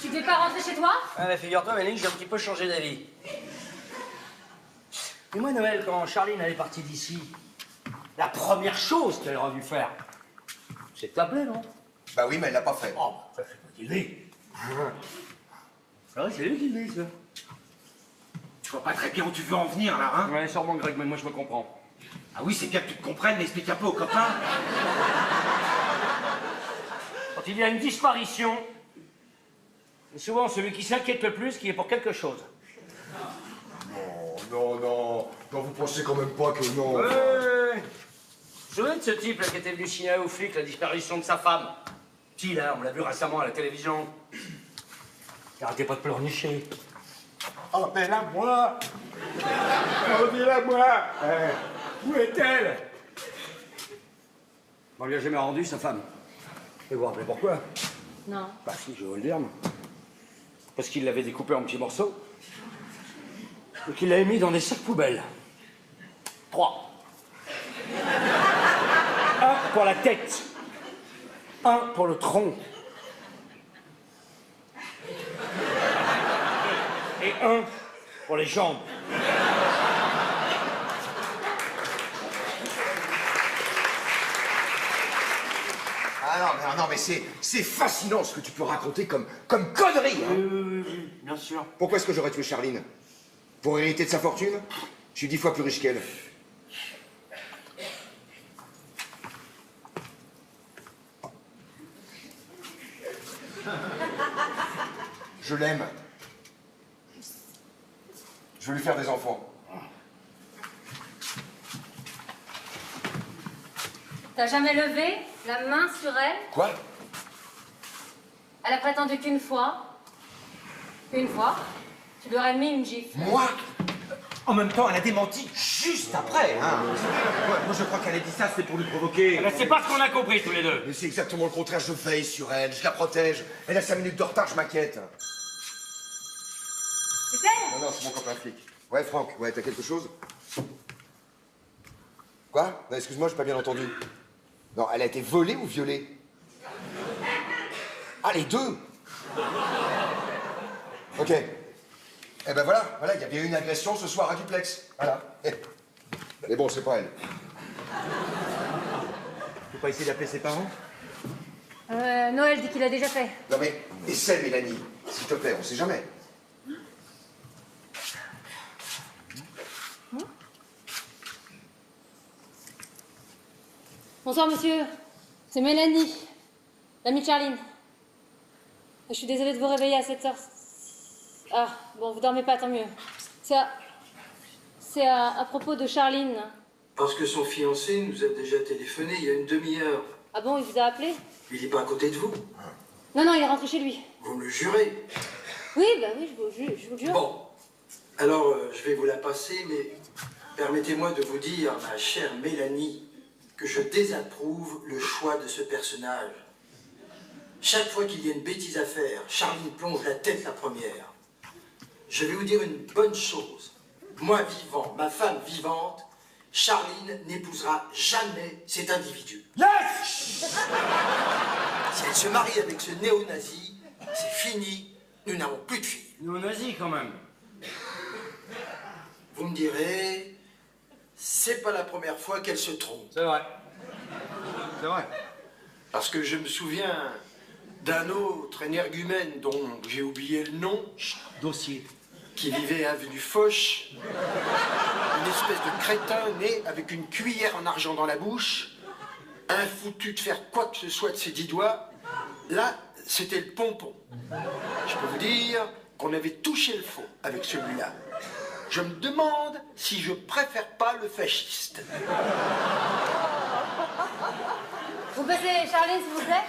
tu devais pas rentrer chez toi? Ouais, mais figure-toi, Mélanie, j'ai un petit peu changé d'avis. Et moi, Noël, quand Charline elle est partie d'ici, la première chose qu'elle aurait dû faire, c'est de t'appeler, non? Bah oui, mais elle l'a pas fait. Oh, ça c'est pas qu'il dit. Ah, c'est lui qui le dit, ça. Tu vois pas très bien où tu veux en venir, là, hein? Ouais, sûrement, Greg, mais moi, je me comprends. Ah oui, c'est bien que tu te comprennes, mais explique un peu aux copains. Quand il y a une disparition, c'est souvent celui qui s'inquiète le plus qui est pour quelque chose. Non, non, non, vous pensez quand même pas que non. Ouais. Vous vous souvenez de ce type là qui était venu signaler aux flics la disparition de sa femme? Qui là, on l'a vu récemment à la télévision. Il arrêtait pas de pleurnicher. Oh, mais là, moi! Oh, mais là, moi! Où est-elle? On lui a jamais rendu sa femme. Et vous vous rappelez pourquoi? Non. Bah si, je vais vous le dire. Parce qu'il l'avait découpé en petits morceaux. Et qu'il l'avait mis dans des sacs poubelles. 3. Un pour la tête. Un pour le tronc. Et un pour les jambes. Ah non, mais c'est fascinant ce que tu peux raconter comme connerie. Hein. Oui, bien sûr. Pourquoi est-ce que j'aurais tué Charline? Pour hériter de sa fortune? Je suis 10 fois plus riche qu'elle. Je l'aime. Je veux lui faire des enfants. T'as jamais levé la main sur elle? Quoi? Elle a prétendu qu'une fois. Une fois. Tu lui aurais mis une gifle. Moi? En même temps, elle a démenti juste après, hein. Moi, je crois qu'elle a dit ça, c'était pour lui provoquer. C'est pas ce qu'on a compris tous les deux. Mais c'est exactement le contraire, je veille sur elle, je la protège. Elle a 5 minutes de retard, je m'inquiète. C'est elle? Non, c'est mon copain flic. Ouais, Franck, ouais, t'as quelque chose? Quoi? Non, excuse-moi, j'ai pas bien entendu. Non, elle a été volée ou violée? Ah, les deux? Ok. Eh ben voilà, il y a bien eu une agression ce soir à Duplex. Voilà. Mais bon, c'est pas elle. Faut pas essayer d'appeler ses parents? Noël dit qu'il a déjà fait. Non mais, essaie, Mélanie. S'il te plaît, on sait jamais. Bonsoir, monsieur. C'est Mélanie, l'amie de Charline. Je suis désolée de vous réveiller à cette heure. Ah, bon, vous dormez pas, tant mieux. C'est à propos de Charline. Parce que son fiancé nous a déjà téléphoné il y a une demi-heure. Ah bon, il vous a appelé? Il n'est pas à côté de vous. Non, il est rentré chez lui. Vous me le jurez. Oui, je vous le jure. Bon, alors je vais vous la passer, mais permettez-moi de vous dire, ma chère Mélanie, que je désapprouve le choix de ce personnage. Chaque fois qu'il y a une bêtise à faire, Charline plonge la tête la première. Je vais vous dire une bonne chose. Moi vivant, ma femme vivante, Charline n'épousera jamais cet individu. Yes! Si elle se marie avec ce néo-nazi, c'est fini, nous n'avons plus de filles. Néo-nazi, quand même. Vous me direz, c'est pas la première fois qu'elle se trompe. C'est vrai. C'est vrai. Parce que je me souviens d'un autre énergumène dont j'ai oublié le nom. Dossier. Qui vivait avenue Foch. Une espèce de crétin né avec une cuillère en argent dans la bouche. Infoutu de faire quoi que ce soit de ses 10 doigts. Là, c'était le pompon. Je peux vous dire qu'on avait touché le fond avec celui-là. Je me demande si je préfère pas le fasciste. Vous passez Charline, s'il vous plaît?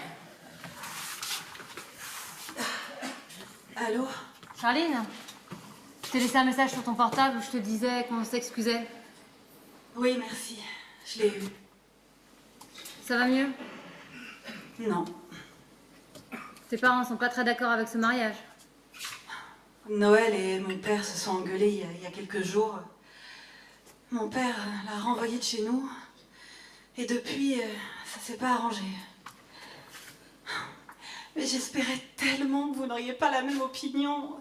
Allô? Charline, je t'ai laissé un message sur ton portable où je te disais qu'on s'excusait. Oui, merci. Je l'ai eu. Ça va mieux? Non. Tes parents sont pas très d'accord avec ce mariage. Noël et mon père se sont engueulés il y a quelques jours. Mon père l'a renvoyé de chez nous. Et depuis, ça s'est pas arrangé. Mais j'espérais tellement que vous n'auriez pas la même opinion.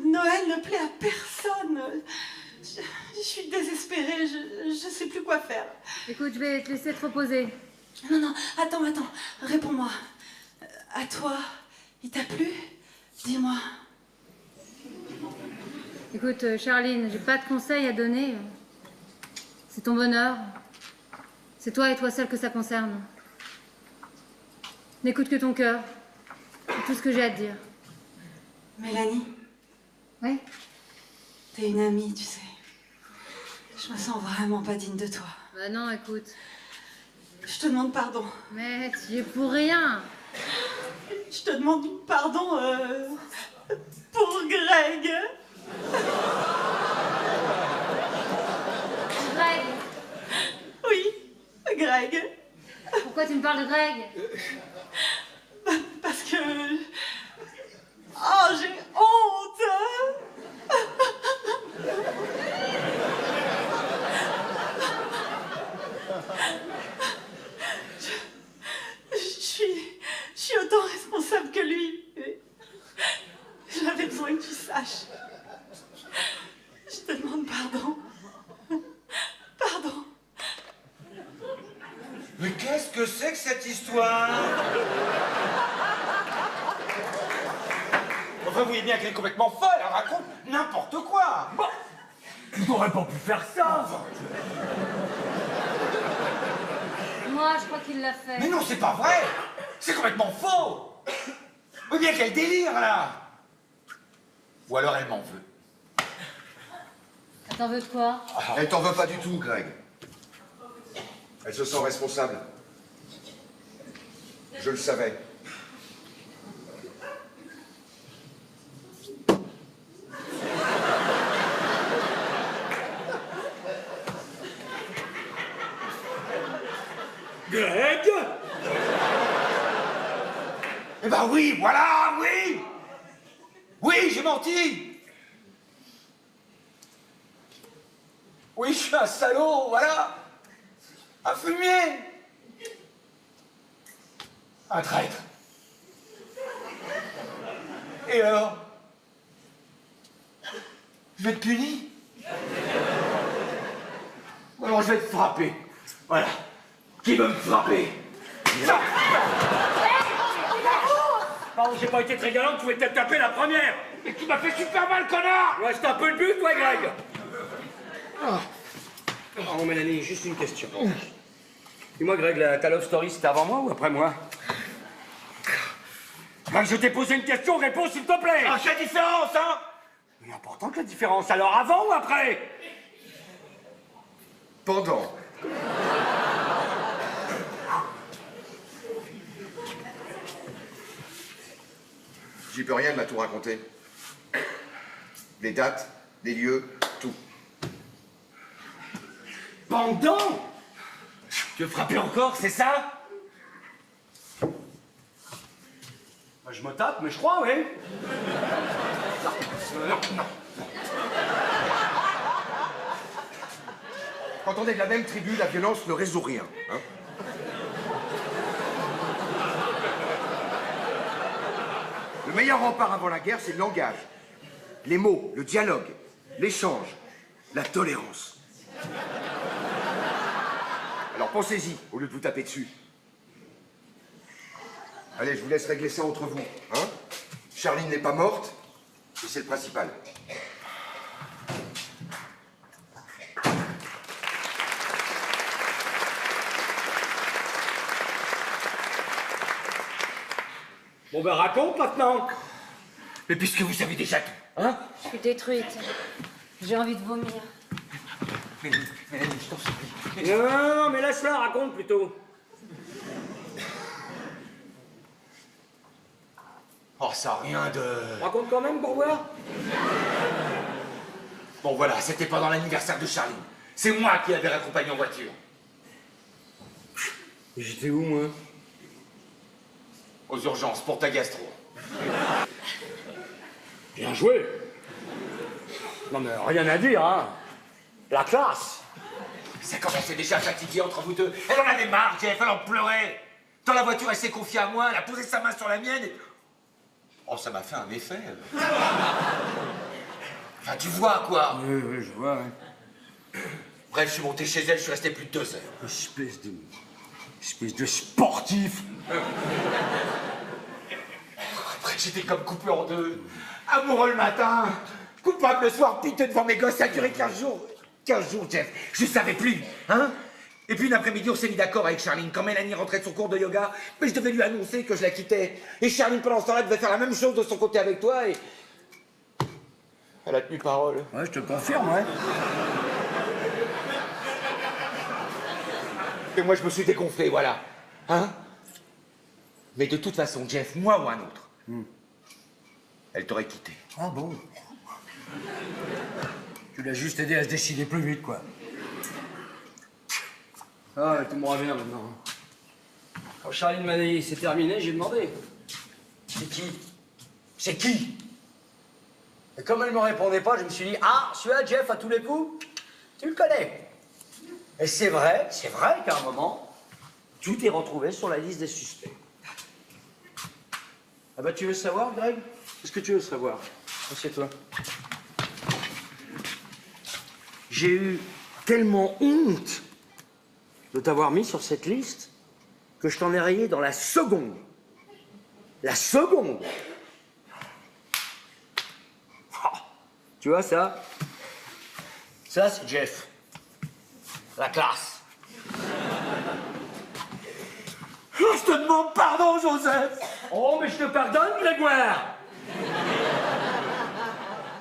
Noël ne plaît à personne. Je suis désespérée, je sais plus quoi faire. Écoute, je vais te laisser te reposer. Non, non, attends, réponds-moi. À toi, il t'a plu? Dis-moi. Écoute, Charline, j'ai pas de conseils à donner. C'est ton bonheur. C'est toi et toi seule que ça concerne. N'écoute que ton cœur. C'est tout ce que j'ai à te dire. Mélanie? Oui? T'es une amie, tu sais. Je me sens vraiment pas digne de toi. Bah non, écoute. Je te demande pardon. Mais tu es pour rien. Je te demande pardon pour Greg. Greg? Oui, Greg. Pourquoi tu me parles de Greg? Parce que... Oh, j'ai honte. Je suis autant responsable que lui. J'avais besoin que tu saches. Je te demande pardon. Pardon. Mais qu'est-ce que c'est que cette histoire? Enfin, vous voyez bien qu'elle est complètement folle, elle raconte n'importe quoi. Bon, tu n'aurais pas pu faire ça. Moi, je crois qu'il l'a fait. Mais non, c'est pas vrai. C'est complètement faux. Vous voyez bien qu'elle délire, là. Ou alors elle m'en veut. T'en veux de quoi? Elle t'en veut pas du tout, Greg. Elle se sent responsable. Je le savais. Greg? Eh ben oui, voilà, oui. Oui, j'ai menti. Oui, je suis un salaud, voilà. Un fumier. Un traître. Et alors? Je vais être puni? Alors je vais te frapper. Voilà. Qui veut me frapper? Non, j'ai pas été très galant, tu pouvais peut-être taper la première. Mais tu m'as fait super mal, connard! Ouais, c'était un peu le but, ouais, Greg. Oh, Mélanie, juste une question. Dis-moi, Greg, ta love story, c'était avant moi ou après moi? Greg, je t'ai posé une question, réponds s'il te plaît. Ah, quelle différence, hein? Il est important que la différence. Alors, avant ou après? Pendant. J'y peux rien, elle m'a tout raconté. Les dates, les lieux, tout. Pendant? Tu veux frapper encore, c'est ça? Bah, je me tape, mais je crois, oui. Non. Quand on est de la même tribu, la violence ne résout rien. Hein. Le meilleur rempart avant la guerre, c'est le langage. Les mots, le dialogue, l'échange, la tolérance. Alors pensez-y, au lieu de vous taper dessus. Allez, je vous laisse régler ça entre vous. Hein? Charline n'est pas morte, et c'est le principal. Bon, ben, raconte maintenant. Mais puisque vous savez déjà tout, hein? Je suis détruite. J'ai envie de vomir. Mélanie, je t'en supplie. Non, mais laisse-la, raconte plutôt. Oh, ça, rien de... Raconte quand même pour voir. Bon, voilà, c'était pendant l'anniversaire de Charline. C'est moi qui l'avais raccompagné en voiture. J'étais où, moi? Aux urgences, pour ta gastro. Bien joué. Non mais rien à dire, hein. La classe. Ça commençait déjà à fatiguer entre vous deux. Elle en avait marre, Jeff, elle en pleurait. Dans la voiture, elle s'est confiée à moi, elle a posé sa main sur la mienne et... Oh, ça m'a fait un effet. Enfin, tu vois, quoi. Oui, je vois, ouais. Bref, je suis monté chez elle, je suis resté plus de 2 heures. Espèce de sportif. Après, j'étais comme coupé en deux. Amoureux le matin, coupable le soir, piteux devant mes gosses, ça a duré 15 jours. 15 jours, Jeff, je savais plus, hein. Et puis une après-midi, on s'est mis d'accord avec Charline. Quand Mélanie rentrait de son cours de yoga, mais je devais lui annoncer que je la quittais. Et Charline, pendant ce temps-là, devait faire la même chose de son côté avec toi et... Elle a tenu parole. Ouais, je te confirme, ouais. Et moi, je me suis dégonflé, voilà. Hein? Mais de toute façon, Jeff, moi ou un autre, elle t'aurait quitté. Ah bon? Tu l'as juste aidé à se décider plus vite, quoi. Ah, tu me reviens maintenant. Quand Charline m'a dit c'est terminé, j'ai demandé. C'est qui? C'est qui? Et comme elle me répondait pas, je me suis dit, ah, celui-là, Jeff, à tous les coups, tu le connais. Et c'est vrai qu'à un moment, tout est retrouvé sur la liste des suspects. Ah bah, tu veux savoir, Greg? Qu'est-ce que tu veux savoir? Assieds-toi. J'ai eu tellement honte de t'avoir mis sur cette liste que je t'en ai rayé dans la seconde. La seconde! Oh, tu vois ça? Ça, c'est Jeff. La classe. Oh, je te demande pardon, Joseph! Oh, mais je te pardonne, Grégoire!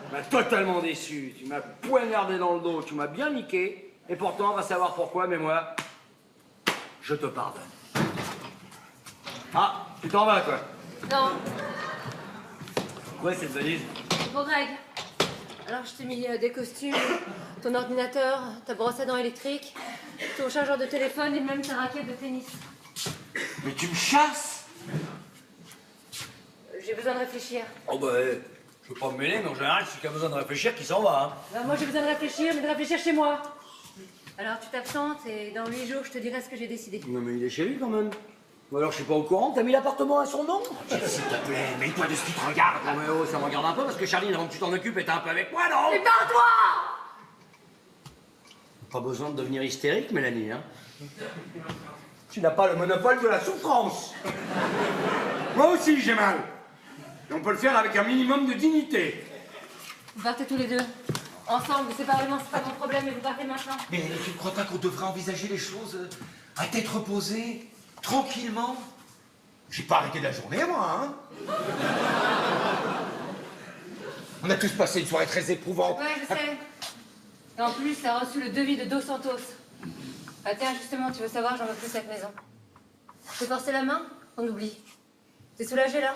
Tu m'as totalement déçu. Tu m'as poignardé dans le dos. Tu m'as bien niqué. Et pourtant, on va savoir pourquoi, mais moi, je te pardonne. Ah, tu t'en vas, toi? Non. Ouais, cette valise. Bon, Greg. Alors, je t'ai mis des costumes, ton ordinateur, ta brosse à dents électrique, ton chargeur de téléphone et même ta raquette de tennis. Mais tu me chasses? J'ai besoin de réfléchir. Oh, bah, je veux pas me mêler, mais en général, si tu as besoin de réfléchir, qui s'en va, hein. Bah, moi, j'ai besoin de réfléchir, mais de réfléchir chez moi. Alors, tu t'absentes et dans 8 jours, je te dirai ce que j'ai décidé. Non, mais il est chez lui, quand même. Ou alors, je suis pas au courant, t'as mis l'appartement à son nom? S'il te plaît, mets-toi de ce qui te regarde. Non, mais oh, ça me regarde un peu, parce que Charline, avant que tu t'en occupes, était un peu avec moi, non? Mais barre-toi! Pas besoin de devenir hystérique, Mélanie, hein. Tu n'as pas le monopole de la souffrance. Moi aussi, j'ai mal. Et on peut le faire avec un minimum de dignité. Vous partez tous les deux. Ensemble, séparément, c'est pas mon problème, mais vous partez maintenant. Mais tu ne crois pas qu'on devrait envisager les choses à tête reposée, tranquillement? J'ai pas arrêté la journée, moi, hein. On a tous passé une soirée très éprouvante. Ouais, je sais. Et en plus, t'as reçu le devis de Dos Santos. Ah tiens, justement, tu veux savoir, j'en veux plus cette maison. Je t'ai forcé la main? On oublie. T'es soulagé, là?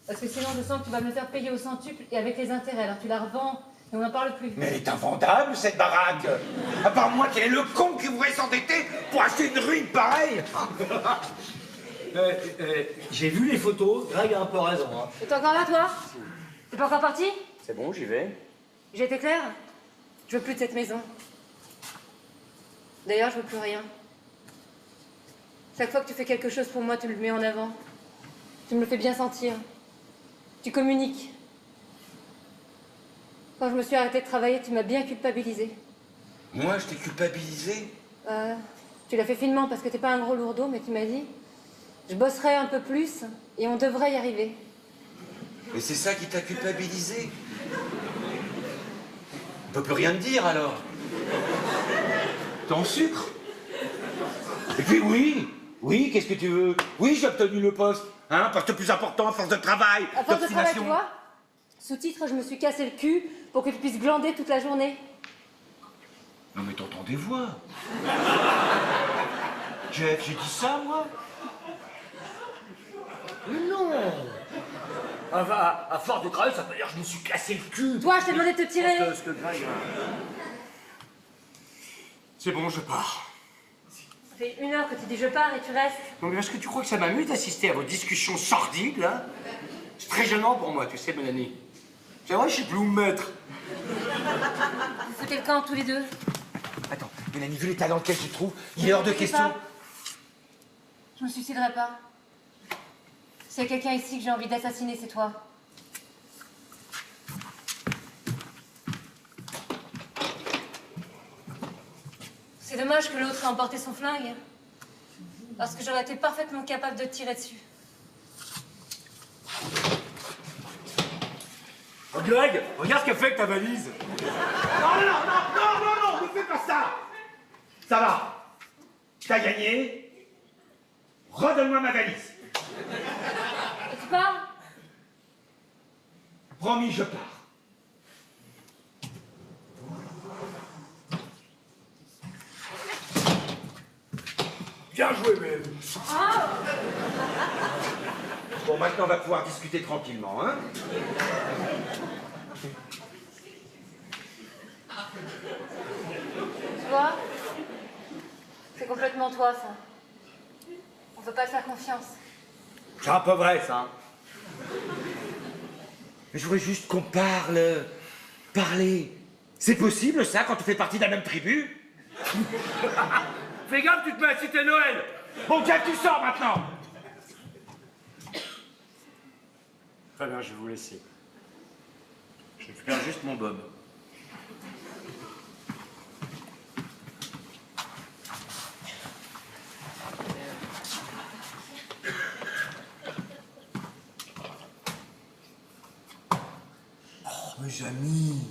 Parce que sinon, je sens que tu vas me le faire payer au centuple et avec les intérêts. Alors tu la revends et on n'en parle plus. Mais elle est invendable, cette baraque. À part moi, quel est le con qui voudrait s'endetter pour acheter une ruine pareille? J'ai vu les photos, Greg a un peu raison, hein. T'es encore là, toi? T'es pas encore parti? C'est bon, j'y vais. J'ai été claire? Je veux plus de cette maison. D'ailleurs, je veux plus rien. Chaque fois que tu fais quelque chose pour moi, tu le mets en avant. Tu me le fais bien sentir. Tu communiques. Quand je me suis arrêtée de travailler, tu m'as bien culpabilisée. Moi, je t'ai culpabilisé? Tu l'as fait finement parce que t'es pas un gros lourdeau, mais tu m'as dit je bosserai un peu plus et on devrait y arriver. Mais c'est ça qui t'a culpabilisé? On peut plus rien te dire, alors. T'es en sucre? Et puis oui, qu'est-ce que tu veux? Oui, j'ai obtenu le poste, hein, poste plus important à force de travail, À force de travail, tu d'obstination. vois? Sous-titre, je me suis cassé le cul pour que tu puisses glander toute la journée. Non mais t'entends des voix. Jeff, j'ai dit ça, moi? Mais non! À force de travail, ça veut dire que je me suis cassé le cul. Toi, je t'ai demandé de te tirer. Ce que Greg... C'est bon, je pars. Ça fait 1 heure que tu dis je pars et tu restes. Non, mais est-ce que tu crois que ça m'amuse d'assister à vos discussions sordides, là? C'est très gênant pour moi, tu sais, Mélanie. C'est vrai, je sais plus où me mettre. Vous foutez le camp tous les deux. Attends, Mélanie, vu l'état dans lequel tu te trouves, il est hors de question. Je me suiciderai pas. S'il y a quelqu'un ici que j'ai envie d'assassiner, c'est toi. C'est dommage que l'autre ait emporté son flingue. Parce que j'aurais été parfaitement capable de te tirer dessus. Oh, Greg, regarde ce qu'a fait avec ta valise. Non, ne fais pas ça. Ça va. T'as gagné. Redonne-moi ma valise. Et tu pars? Promis, je pars. Bien joué, même. Bon, maintenant, on va pouvoir discuter tranquillement, hein? Tu vois? C'est complètement toi, ça. On peut pas te faire confiance. C'est un peu vrai, ça. Mais je voudrais juste qu'on parle. Parler. C'est possible, ça, quand on fait partie de la même tribu? Fais gaffe, tu te mets à citer Noël. Bon, tiens, tu sors maintenant. Très bien, je vais vous laisser. Je récupère juste mon bob. Oh, mes amis.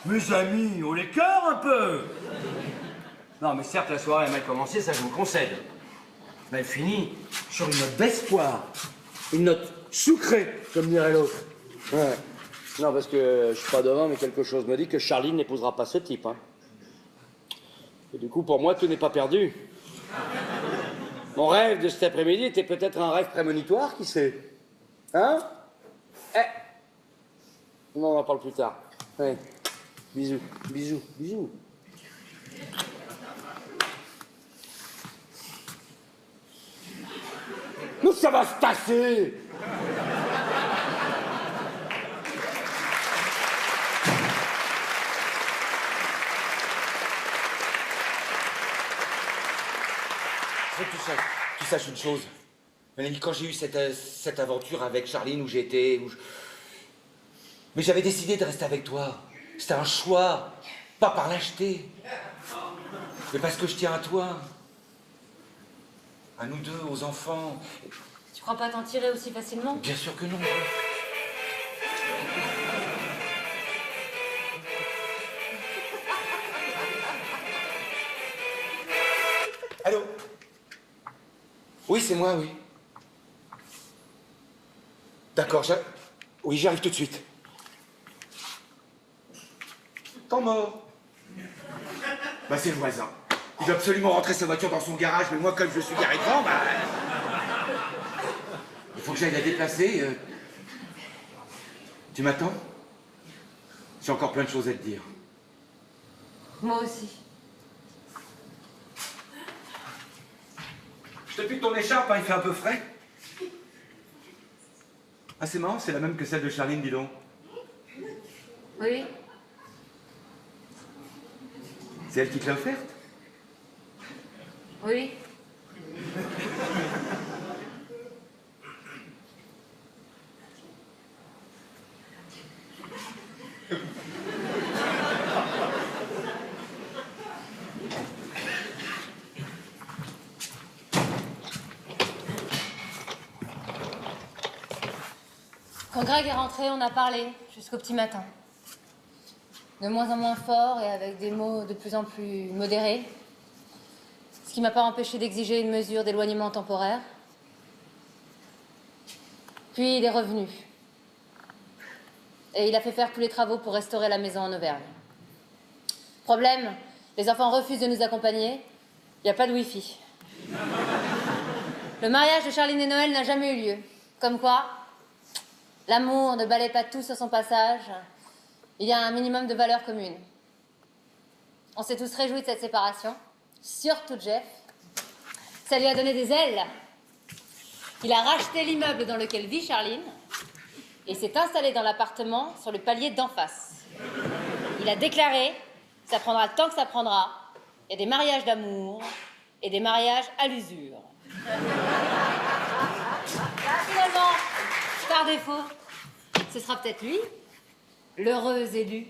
Mes amis, on les cœur un peu. Non, mais certes, la soirée a mal commencé, ça je vous concède. Mais elle finit sur une note d'espoir. Une note sucrée, comme dirait l'autre. Ouais. Non, parce que je suis pas devant, mais quelque chose me dit que Charline n'épousera pas ce type. Hein. Et du coup, pour moi, tout n'est pas perdu. Mon rêve de cet après-midi était peut-être un rêve prémonitoire, qui sait? Hein? Non, on en parle plus tard. Ouais. Bisous, bisous, bisous. Mais ça va se passer! Je veux que tu saches une chose. Mélanie, quand j'ai eu cette aventure avec Charline où j'étais... Mais j'avais décidé de rester avec toi. C'était un choix. Pas par lâcheté. Mais parce que je tiens à toi. À nous deux, aux enfants. Tu crois pas t'en tirer aussi facilement? Bien sûr que non. Allô? Oui, c'est moi, oui. D'accord, oui, j'arrive tout de suite. Temps mort. Bah, c'est le voisin. Il veut absolument rentrer sa voiture dans son garage, mais moi, comme je suis garé devant, bah... Il faut que j'aille la déplacer. Tu m'attends? J'ai encore plein de choses à te dire. Moi aussi. Je te pique ton écharpe, hein, il fait un peu frais. Ah, c'est marrant, c'est la même que celle de Charline, dis donc. Oui. C'est elle qui te l'a offerte? Oui. Quand Greg est rentré, on a parlé jusqu'au petit matin. De moins en moins fort et avec des mots de plus en plus modérés. Ce qui m'a pas empêché d'exiger une mesure d'éloignement temporaire. Puis il est revenu. Et il a fait faire tous les travaux pour restaurer la maison en Auvergne. Problème, les enfants refusent de nous accompagner. Il n'y a pas de wifi. Le mariage de Charline et Noël n'a jamais eu lieu. Comme quoi, L'amour ne balaie pas tout sur son passage. Il y a un minimum de valeurs communes. On s'est tous réjouis de cette séparation, surtout Jeff. Ça lui a donné des ailes. Il a racheté l'immeuble dans lequel vit Charline et s'est installé dans l'appartement sur le palier d'en face. Il a déclaré « ça prendra le temps que ça prendra ». Il y a des mariages d'amour et des mariages à l'usure. Finalement, par défaut, ce sera peut-être lui, l'heureux élu.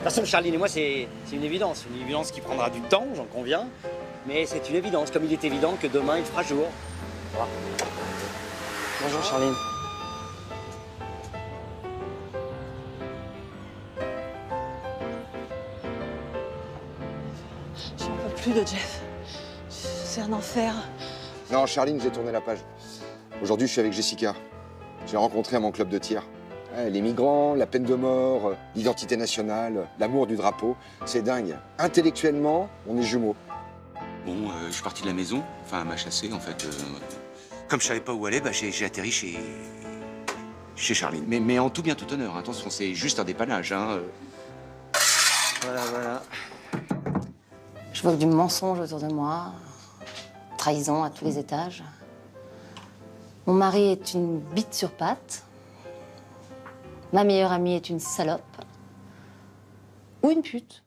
De toute façon, Charline et moi, c'est une évidence qui prendra du temps, j'en conviens, mais c'est une évidence, comme il est évident que demain, il fera jour. Voilà. Bonjour, Charline. Je n'en peux plus de Jeff. C'est un enfer. Non, Charline, j'ai tourné la page. Aujourd'hui, je suis avec Jessica. J'ai rencontré à mon club de tir. Les migrants, la peine de mort, l'identité nationale, l'amour du drapeau, c'est dingue. Intellectuellement, on est jumeaux. Bon, je suis parti de la maison, enfin, elle m'a chassé, en fait. Comme je savais pas où aller, bah, j'ai atterri chez Charline. Mais en tout bien, tout honneur, hein. Attention, c'est juste un dépannage, hein. Voilà. Je vois du mensonge autour de moi, trahison à tous les étages. Mon mari est une bite sur pattes. Ma meilleure amie est une salope. Ou une pute.